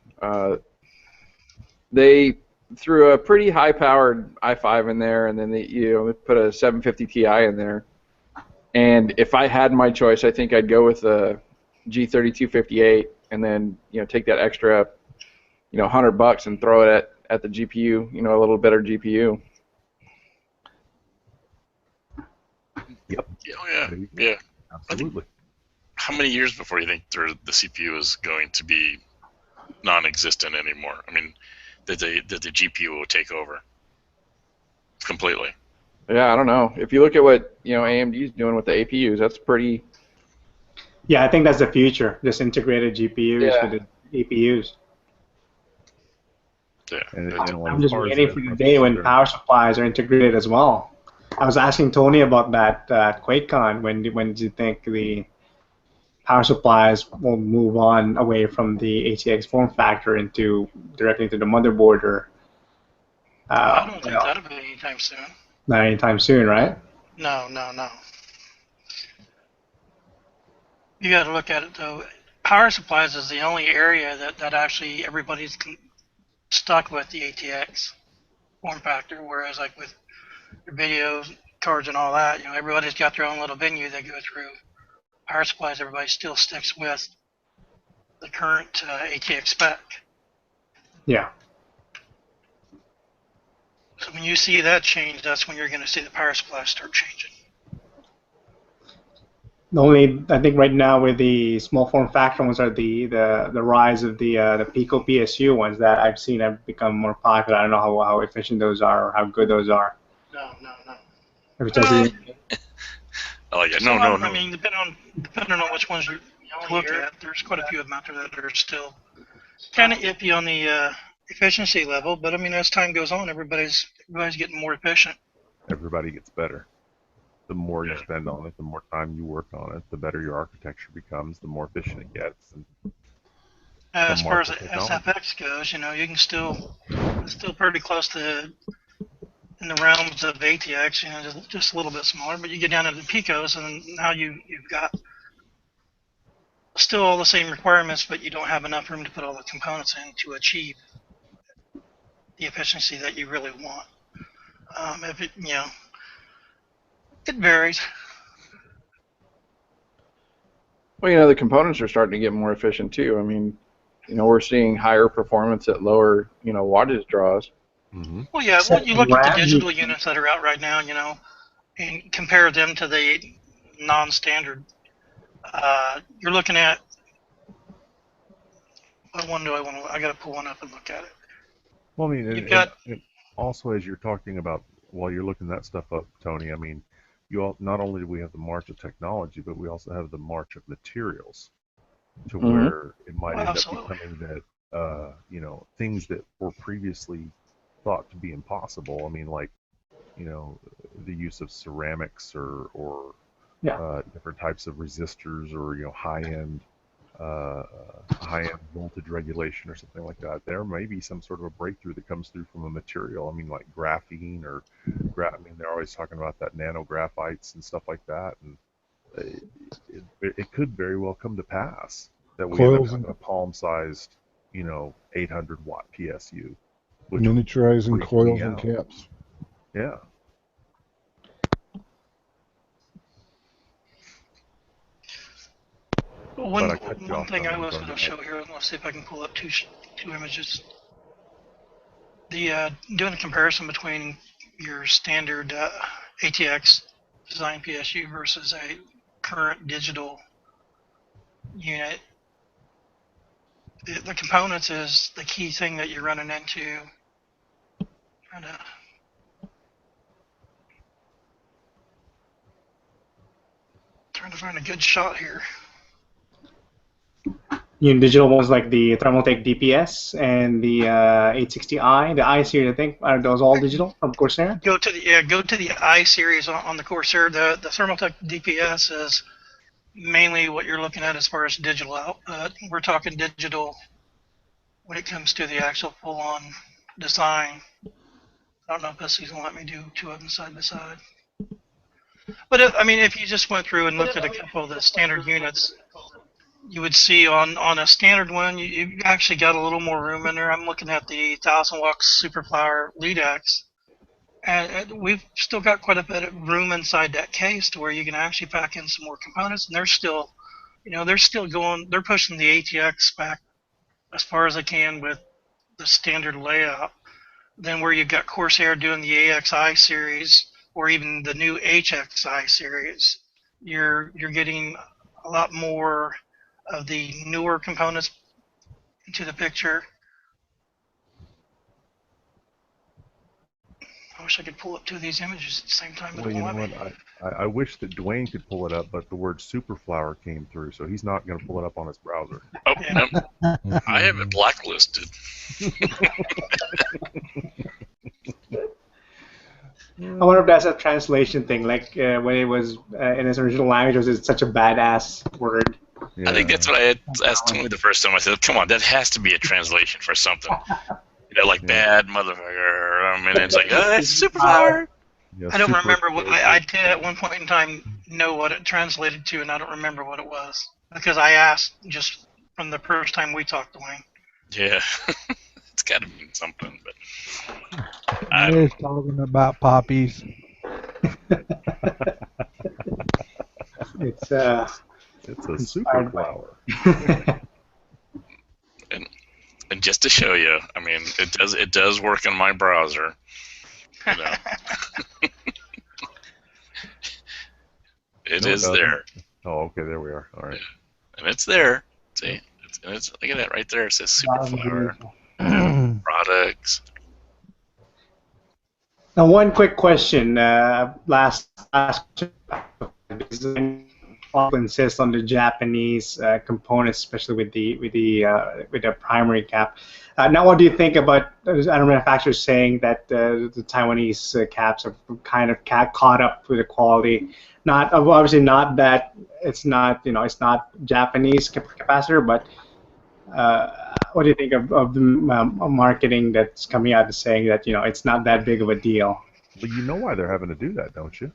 they threw a pretty high-powered i5 in there, and then they put a 750 Ti in there. And if I had my choice, I think I'd go with the G3258, and then take that extra $100 and throw it at the GPU, a little better GPU. Yep. Yeah. Absolutely. How many years before you think the CPU is going to be non-existent anymore? I mean, that the GPU will take over completely. Yeah, I don't know. If you look at what AMD's doing with the APUs, that's pretty. Yeah, I think that's the future. Just integrated GPUs with the APUs. Yeah. I'm just waiting for the day when power supplies are integrated as well. I was asking Tony about that at QuakeCon. When do you think the power supplies will move on away from the ATX form factor directly into the motherboard? Or I don't think that'll be anytime soon. Not anytime soon, right? No. You got to look at it though. power supplies is the only area that actually everybody's stuck with the ATX form factor, whereas like with your video cards and all that, everybody's got their own little venue they go through. Power supplies, everybody still sticks with the current ATX spec. Yeah. So when you see that change, that's when you're going to see the power supplies start changing. The only, I think right now with the small form factor ones are the rise of the Pico PSU ones that I've seen have become more popular. I don't know how efficient those are or how good those are. No. Every time Oh yeah, no. I mean, depending on which ones you look at, there's quite a few of them out there that are still kind of iffy on the efficiency level. But I mean, as time goes on, everybody's getting more efficient. Everybody gets better. The more you spend on it, the more time you work on it, the better your architecture becomes, the more efficient it gets. And as far as SFX goes, you can it's still pretty close to in the realms of ATX, just a little bit smaller. But you get down into the Picos, and now you've got still all the same requirements, but you don't have enough room to put all the components in to achieve the efficiency that you really want. If it, it varies. Well, the components are starting to get more efficient too. I mean, we're seeing higher performance at lower, wattage draws. Mm-hmm. Well, yeah. Well, you look at the digital units that are out right now, and compare them to the non-standard. You're looking at what one do I want to? I got to pull one up and look at it. Well, I mean, and also as you're talking about while you're looking that stuff up, Tony, I mean, not only do we have the march of technology, but we also have the march of materials, to where it might end up becoming that things that were previously thought to be impossible. I mean, like, the use of ceramics or different types of resistors or high-end voltage regulation or something like that. There may be some sort of a breakthrough that comes through from a material. I mean, like graphene or they're always talking about that nanographites and stuff like that, and it could very well come to pass that we end up having a palm-sized, 800-watt PSU. Miniaturizing coils and caps. Yeah. One thing I was going to show here, let's see if I can pull up two images. Doing a comparison between your standard ATX design PSU versus a current digital unit. The components is the key thing that you're running into. Trying to find a good shot here. Digital ones like the Thermaltake DPS and the 860i, the I series, I think, are those all digital from Corsair? Go to the I series on the Corsair. The Thermaltake DPS is mainly what you're looking at as far as digital output. We're talking digital when it comes to the actual full-on design. I don't know if this is going to let me do two of them side by side. But if you just went through and looked at a couple of the standard units, you would see on a standard one, you actually got a little more room in there. I'm looking at the 1000-watt Superflower Lead-X, and we've still got quite a bit of room inside that case to where you can actually pack in some more components, and they're still pushing the ATX back as far as they can with the standard layout. Then where you've got Corsair doing the AXI series or even the new HXI series, you're getting a lot more of the newer components into the picture. I wish I could pull up two of these images at the same time. Well, you know what? I wish that Dwayne could pull it up, but the word Superflower came through, so he's not going to pull it up on his browser. Oh, no. I have it blacklisted. I wonder if that's a translation thing, like when it was in its original language, was it such a badass word? Yeah. I think that's what I had asked Tony the first time. I said, come on, that has to be a translation for something. Like bad motherfucker. I mean, it's like, it's Superflower. Yeah, I don't remember what I did at one point in time know what it translated to, and I don't remember what it was because I asked just from the first time we talked to Wayne. Yeah, it's got to mean something, but I was talking about poppies. It's It's a super inspired by- flower. and just to show you, I mean, it does work in my browser. You know. It No, it is doesn't. there, Oh, okay, there we are. All right. and it's there. See, it's look at that right there. It says super flower products. Now, one quick question. Last I'll insist on the Japanese components, especially with the primary cap. Now, what do you think about other manufacturers saying that the Taiwanese caps are kind of caught up with the quality? Not obviously not that it's not Japanese capacitor, but what do you think of the marketing that's coming out and saying that it's not that big of a deal? Well, you know why they're having to do that, don't you?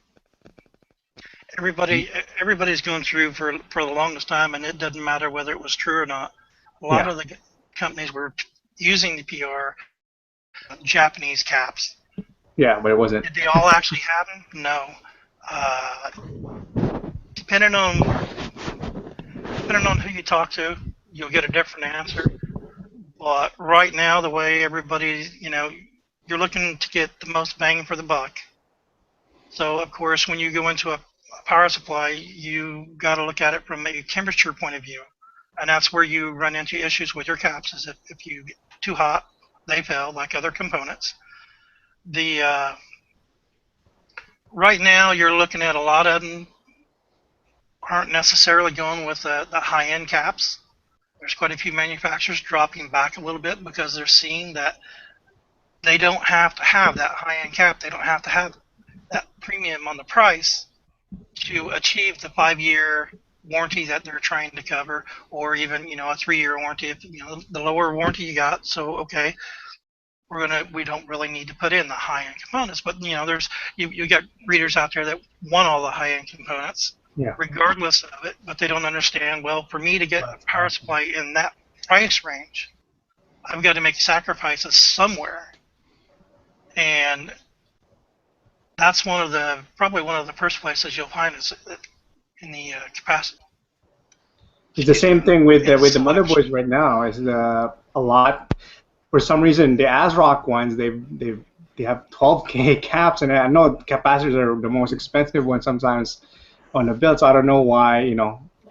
Everybody's going through for the longest time, and it doesn't matter whether it was true or not. A lot of the companies were using the PR Japanese caps. Yeah, but it wasn't. Did they all actually have them? No. Depending on who you talk to, you'll get a different answer. But right now, the way everybody, you're looking to get the most bang for the buck. So, of course, when you go into a power supply, you got to look at it from a temperature point of view. And that's where you run into issues with your caps, is if you get too hot, they fail like other components. Right now, you're looking at a lot of them aren't necessarily going with the high-end caps. There's quite a few manufacturers dropping back a little bit because they're seeing that they don't have to have that high-end cap. They don't have to have that premium on the price to achieve the 5-year warranty that they're trying to cover, or even a 3-year warranty. If the lower warranty you got, so okay, we don't really need to put in the high-end components. But there's you got readers out there that want all the high-end components, regardless of it, but they don't understand. Well, for me to get a power supply in that price range, I've got to make sacrifices somewhere, and that's probably one of the first places you'll find is in the capacitor. It's the same thing with the motherboards right now. Is a lot. For some reason, the ASRock ones they have 12K caps, and I know capacitors are the most expensive ones sometimes on the build. So I don't know why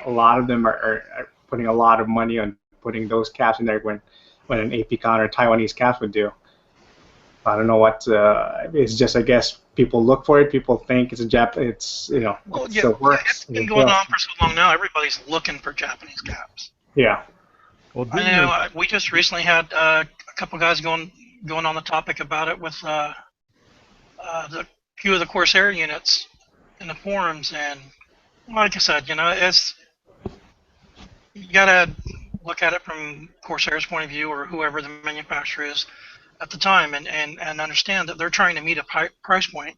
a lot of them are putting a lot of money on putting those caps in there when an APCon or Taiwanese caps would do. I don't know what. It's just, I guess people look for it. People think it's a it's it works. It's been going on for so long now. Everybody's looking for Japanese caps. Yeah. Well, I know. We just recently had a couple guys going on the topic about it with the few of the Corsair units in the forums, and like I said, it's you gotta look at it from Corsair's point of view, or whoever the manufacturer is at the time, and understand that they're trying to meet a price point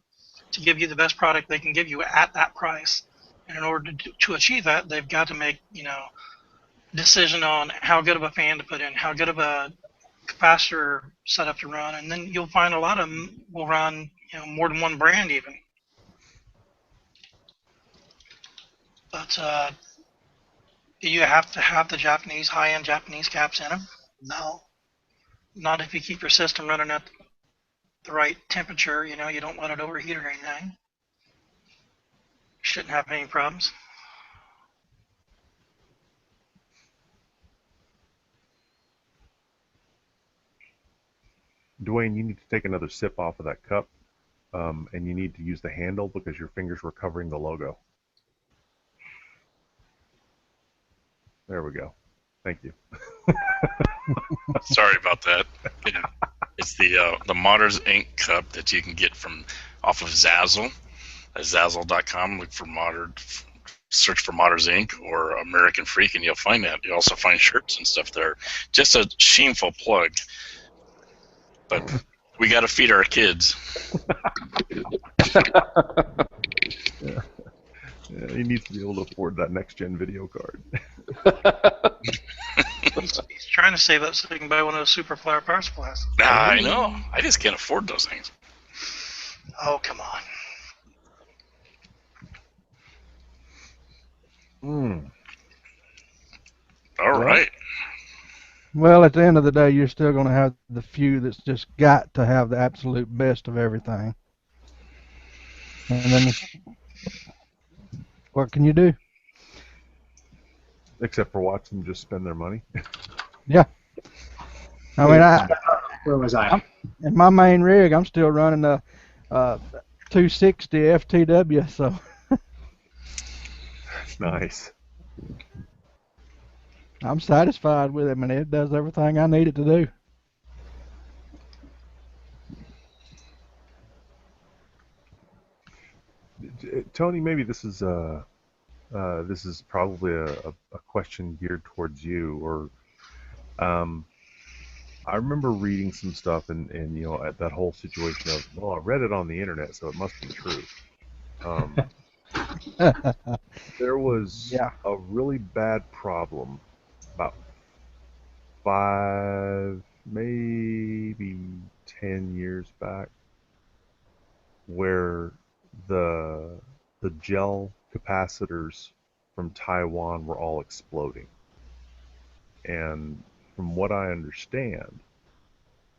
to give you the best product they can give you at that price. And in order to achieve that, they've got to make decision on how good of a fan to put in, how good of a capacitor setup to run, and then you'll find a lot of them will run more than one brand even. But do you have to have the high-end Japanese caps in them? No. Not if you keep your system running at the right temperature, you don't let it overheat or anything. Shouldn't have any problems. Dwayne, you need to take another sip off of that cup, and you need to use the handle because your fingers were covering the logo. There we go. Thank you. Sorry about that. Yeah. It's the Modders Ink cup that you can get off of Zazzle. At Zazzle.com. Look for search for Modders Ink or American Freak, and you'll find that. You'll also find shirts and stuff there. Just a shameful plug. But we got to feed our kids. Yeah, he needs to be able to afford that next-gen video card. He's trying to save up so he can buy one of those super power supplies. I know. I just can't afford those things. Oh, come on. All right. Well, at the end of the day, you're still going to have the few that's just got to have the absolute best of everything. And then, what can you do? Except for watch them just spend their money. Yeah. I mean, Where was I? in my main rig, I'm still running a 260 FTW, so. Nice. I'm satisfied with it. I mean, it does everything I need it to do. Tony, maybe this is probably a question geared towards you. Or I remember reading some stuff and at that whole situation of, well, I read it on the internet, so it must be true. There was a really bad problem about 5, maybe 10 years back, where the gel capacitors from Taiwan were all exploding. And from what I understand,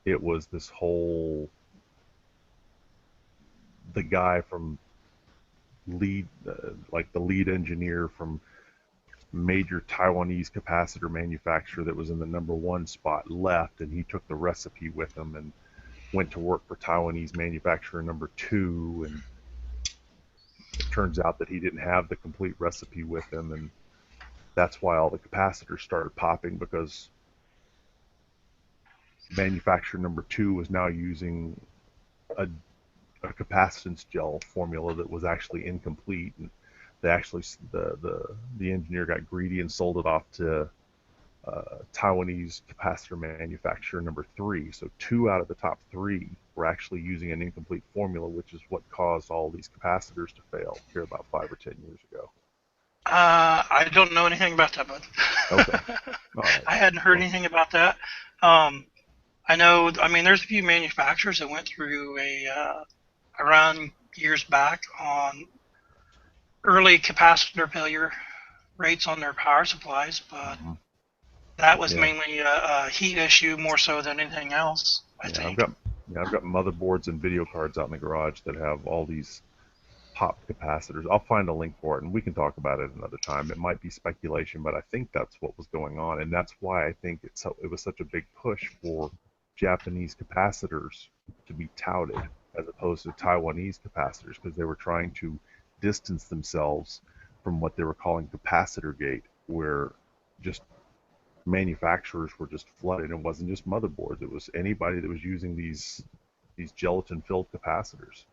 it was this whole, the guy from lead, like the lead engineer from major Taiwanese capacitor manufacturer that was in the #1 spot left, and he took the recipe with him and went to work for Taiwanese manufacturer #2, and it turns out that he didn't have the complete recipe with him, and that's why all the capacitors started popping, because manufacturer #2 was now using a capacitance gel formula that was actually incomplete, and they actually the engineer got greedy and sold it off to Taiwanese capacitor manufacturer #3. So 2 out of the top 3 were actually using an incomplete formula, which is what caused all these capacitors to fail here about 5 or 10 years ago. I don't know anything about that, bud. Okay. All right. I hadn't heard anything about that. I know, I mean, there's a few manufacturers that went through a run years back on early capacitor failure rates on their power supplies, but that was mainly a heat issue more so than anything else, I think. I've got motherboards and video cards out in the garage that have all these popped capacitors. I'll find a link for it, and we can talk about it another time. It might be speculation, but I think that's what was going on, and that's why I think it was such a big push for Japanese capacitors to be touted as opposed to Taiwanese capacitors, because they were trying to distance themselves from what they were calling capacitor gate, where just manufacturers were just flooded. It wasn't just motherboards, it was anybody that was using these gelatin filled capacitors,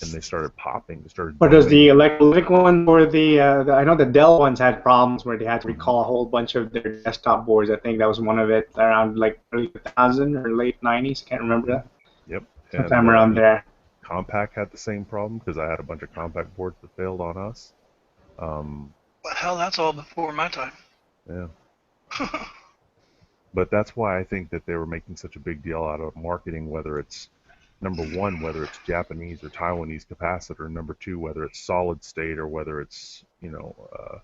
and they started popping. But does the electrolytic one, or I know the Dell ones had problems where they had to recall a whole bunch of their desktop boards. I think that was one of it around like early 2000 or late 90s. Can't remember that. Yep. Sometime around there. Compaq had the same problem, because I had a bunch of Compaq boards that failed on us. But hell, that's all before my time. Yeah. But that's why I think that they were making such a big deal out of marketing, whether it's #1, whether it's Japanese or Taiwanese capacitor, #2, whether it's solid state or whether it's a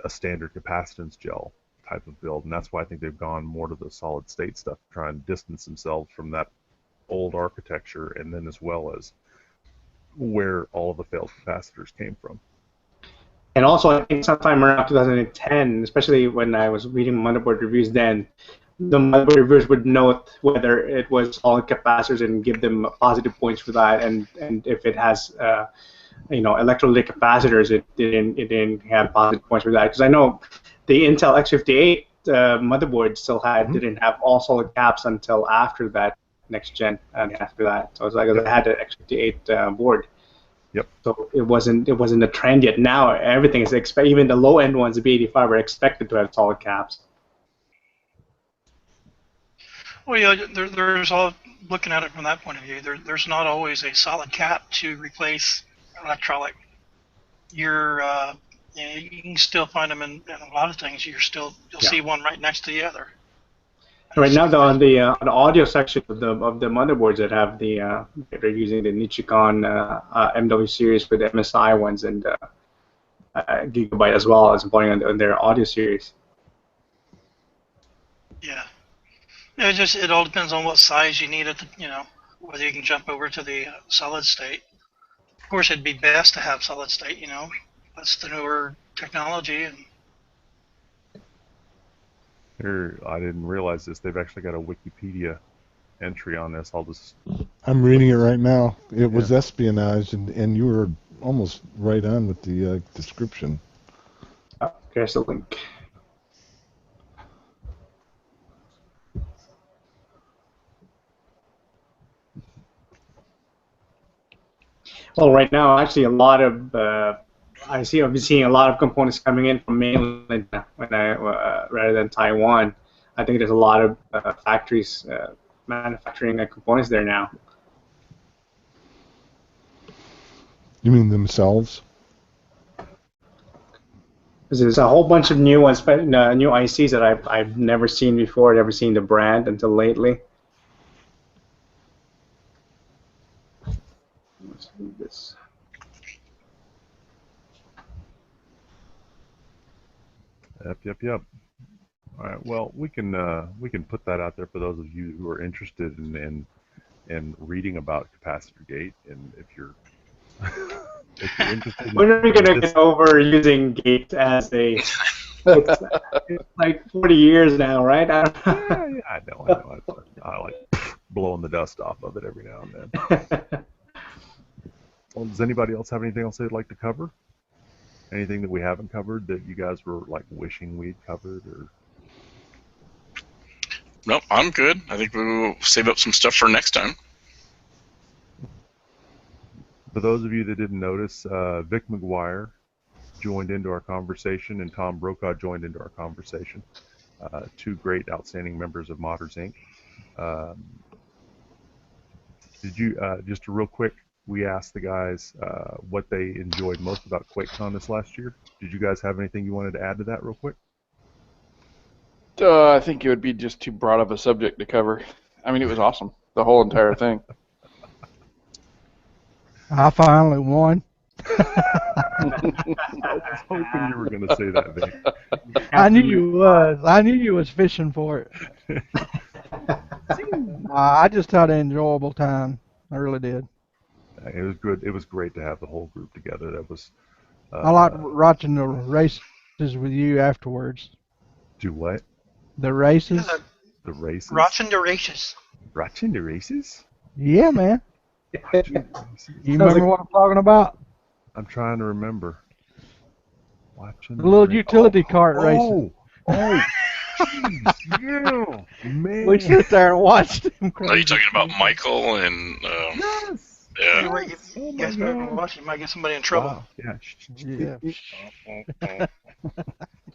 standard capacitance gel type of build. And that's why I think they've gone more to the solid state stuff, to try and distance themselves from that old architecture, and then as well as where all of the failed capacitors came from. And also, I think sometime around 2010, especially when I was reading motherboard reviews then, the motherboard reviewers would note whether it was solid capacitors and give them positive points for that, and if it has electrolytic capacitors, it didn't have positive points for that. Because I know the Intel X58 motherboard still didn't have all solid caps until after that next gen, and after that, so it's like I had an X58 board. Yep. So it wasn't a trend yet. Now everything is even the low end ones, the B85, are expected to have solid caps. Well, yeah, there's all, looking at it from that point of view, there's not always a solid cap to replace electrolytic. Your Yeah, you can still find them in a lot of things. You'll Yeah. see one right next to the other. Right now, though, on the audio section of the motherboards that have they're using the Nichicon MW series with MSI ones and Gigabyte as well as playing on their audio series. Yeah. It all depends on what size you need it. Whether you can jump over to the solid state. Of course, it'd be best to have solid state. That's the newer technology. And Here, I didn't realize this. They've actually got a Wikipedia entry on this. I'm reading it right now. It was espionage, and you were almost right on with the description. Here's the link. Well, right now, actually, a lot of I've been seeing a lot of components coming in from mainland rather than Taiwan. I think there's a lot of factories manufacturing components there now. You mean themselves? There's a whole bunch of new ones, but new ICs that I've never seen before. Never seen the brand until lately. Let's do this. Yep. All right. Well, we can put that out there for those of you who are interested in reading about capacitor gate, and if you're interested. When are we gonna get over using gate as a? It's like 40 years now, right? Yeah, I know. I like blowing the dust off of it every now and then. Well, does anybody else have anything else they'd like to cover? Anything that we haven't covered that you guys were like wishing we'd covered, or? Nope, I'm good. I think we will save up some stuff for next time. For those of you that didn't notice, Vic McGuire joined into our conversation, and Tom Brokaw joined into our conversation. Two great, outstanding members of Modders Inc. Did you just real quick? We asked the guys what they enjoyed most about QuakeCon this last year. Did you guys have anything you wanted to add to that real quick? I think it would be just too broad of a subject to cover. I mean, it was awesome, the whole entire thing. I finally won. I was hoping you were going to say that, Vic. I knew you was. I knew you was fishing for it. I just had an enjoyable time. I really did. It was good. It was great to have the whole group together. That was. I liked watching the races with you afterwards. Do what? The races. The races. Watching the races. Watching the races? Yeah, man. Watching the races. You remember what I'm talking about? I'm trying to remember. Watching the little utility cart races. Oh, jeez, yeah, man. We sit there and watched them. Are you talking about Michael and? Yes. Yeah. Anyway, you guys better watch. You might get somebody in trouble. Wow. Yeah. Yeah.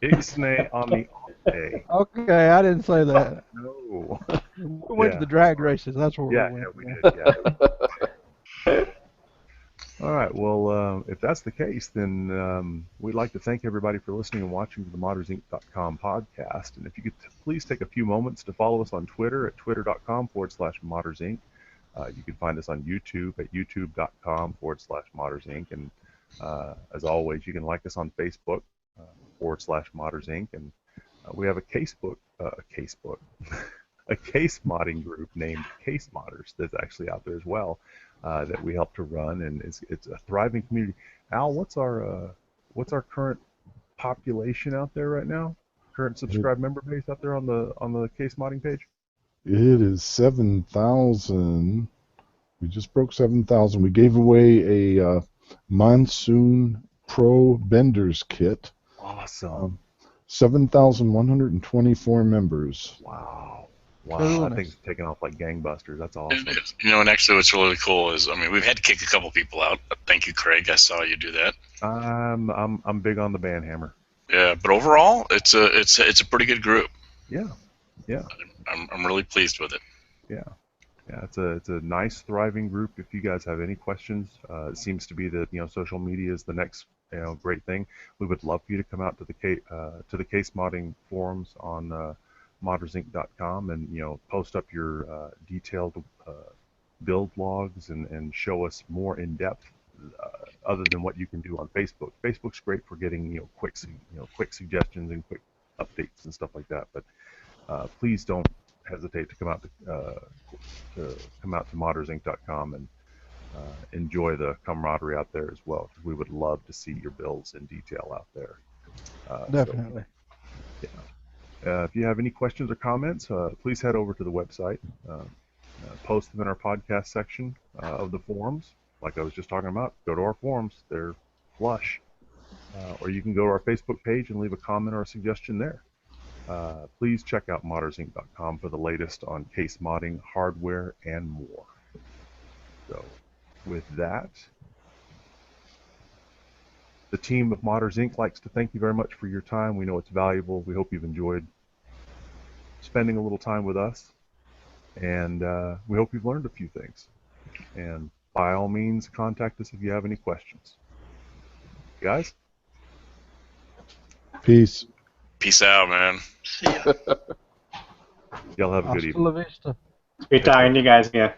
Ixnay on the day. Okay, I didn't say that. No. We went to the drag races. That's where we went. Yeah, we did. Yeah. All right. Well, if that's the case, then we'd like to thank everybody for listening and watching to the ModdersInc.com podcast. And if you could please take a few moments to follow us on Twitter at twitter.com/ModdersInc. You can find us on YouTube at youtube.com/ModdersInc. And as always, you can like us on Facebook /ModdersInc. And we have a a case modding group named Case Modders that's actually out there as well that we help to run, and it's a thriving community. Al, what's our current population out there right now? Current subscribed member base out there on the case modding page? It is 7,000. We just broke 7,000. We gave away a Monsoon Pro Benders kit. Awesome. 7,124 members. Wow. Cool. That thing's taking off like gangbusters. That's awesome. And actually what's really cool is, I mean, we've had to kick a couple people out. Thank you, Craig. I saw you do that. I'm big on the banhammer. Yeah, but overall, it's a pretty good group. Yeah. I'm really pleased with it. Yeah, it's a nice, thriving group. If you guys have any questions, it seems to be that social media is the next great thing. We would love for you to come out to the case modding forums on moddersinc.com and post up your detailed build logs and show us more in depth other than what you can do on Facebook. Facebook's great for getting quick suggestions and quick updates and stuff like that. But please don't hesitate to come out to moddersinc.com and enjoy the camaraderie out there as well, because we would love to see your builds in detail out there. Definitely. So, yeah. If you have any questions or comments, please head over to the website, post them in our podcast section of the forums. Like I was just talking about, go to our forums. They're flush. Or you can go to our Facebook page and leave a comment or a suggestion there. Please check out moddersinc.com for the latest on case modding, hardware, and more. So, with that, the team of Modders Inc. likes to thank you very much for your time. We know it's valuable. We hope you've enjoyed spending a little time with us, and we hope you've learned a few things. And by all means, contact us if you have any questions. Guys? Peace. Peace out, man. See ya. Y'all have a good Hasta evening. la vista. Great talking to you guys again.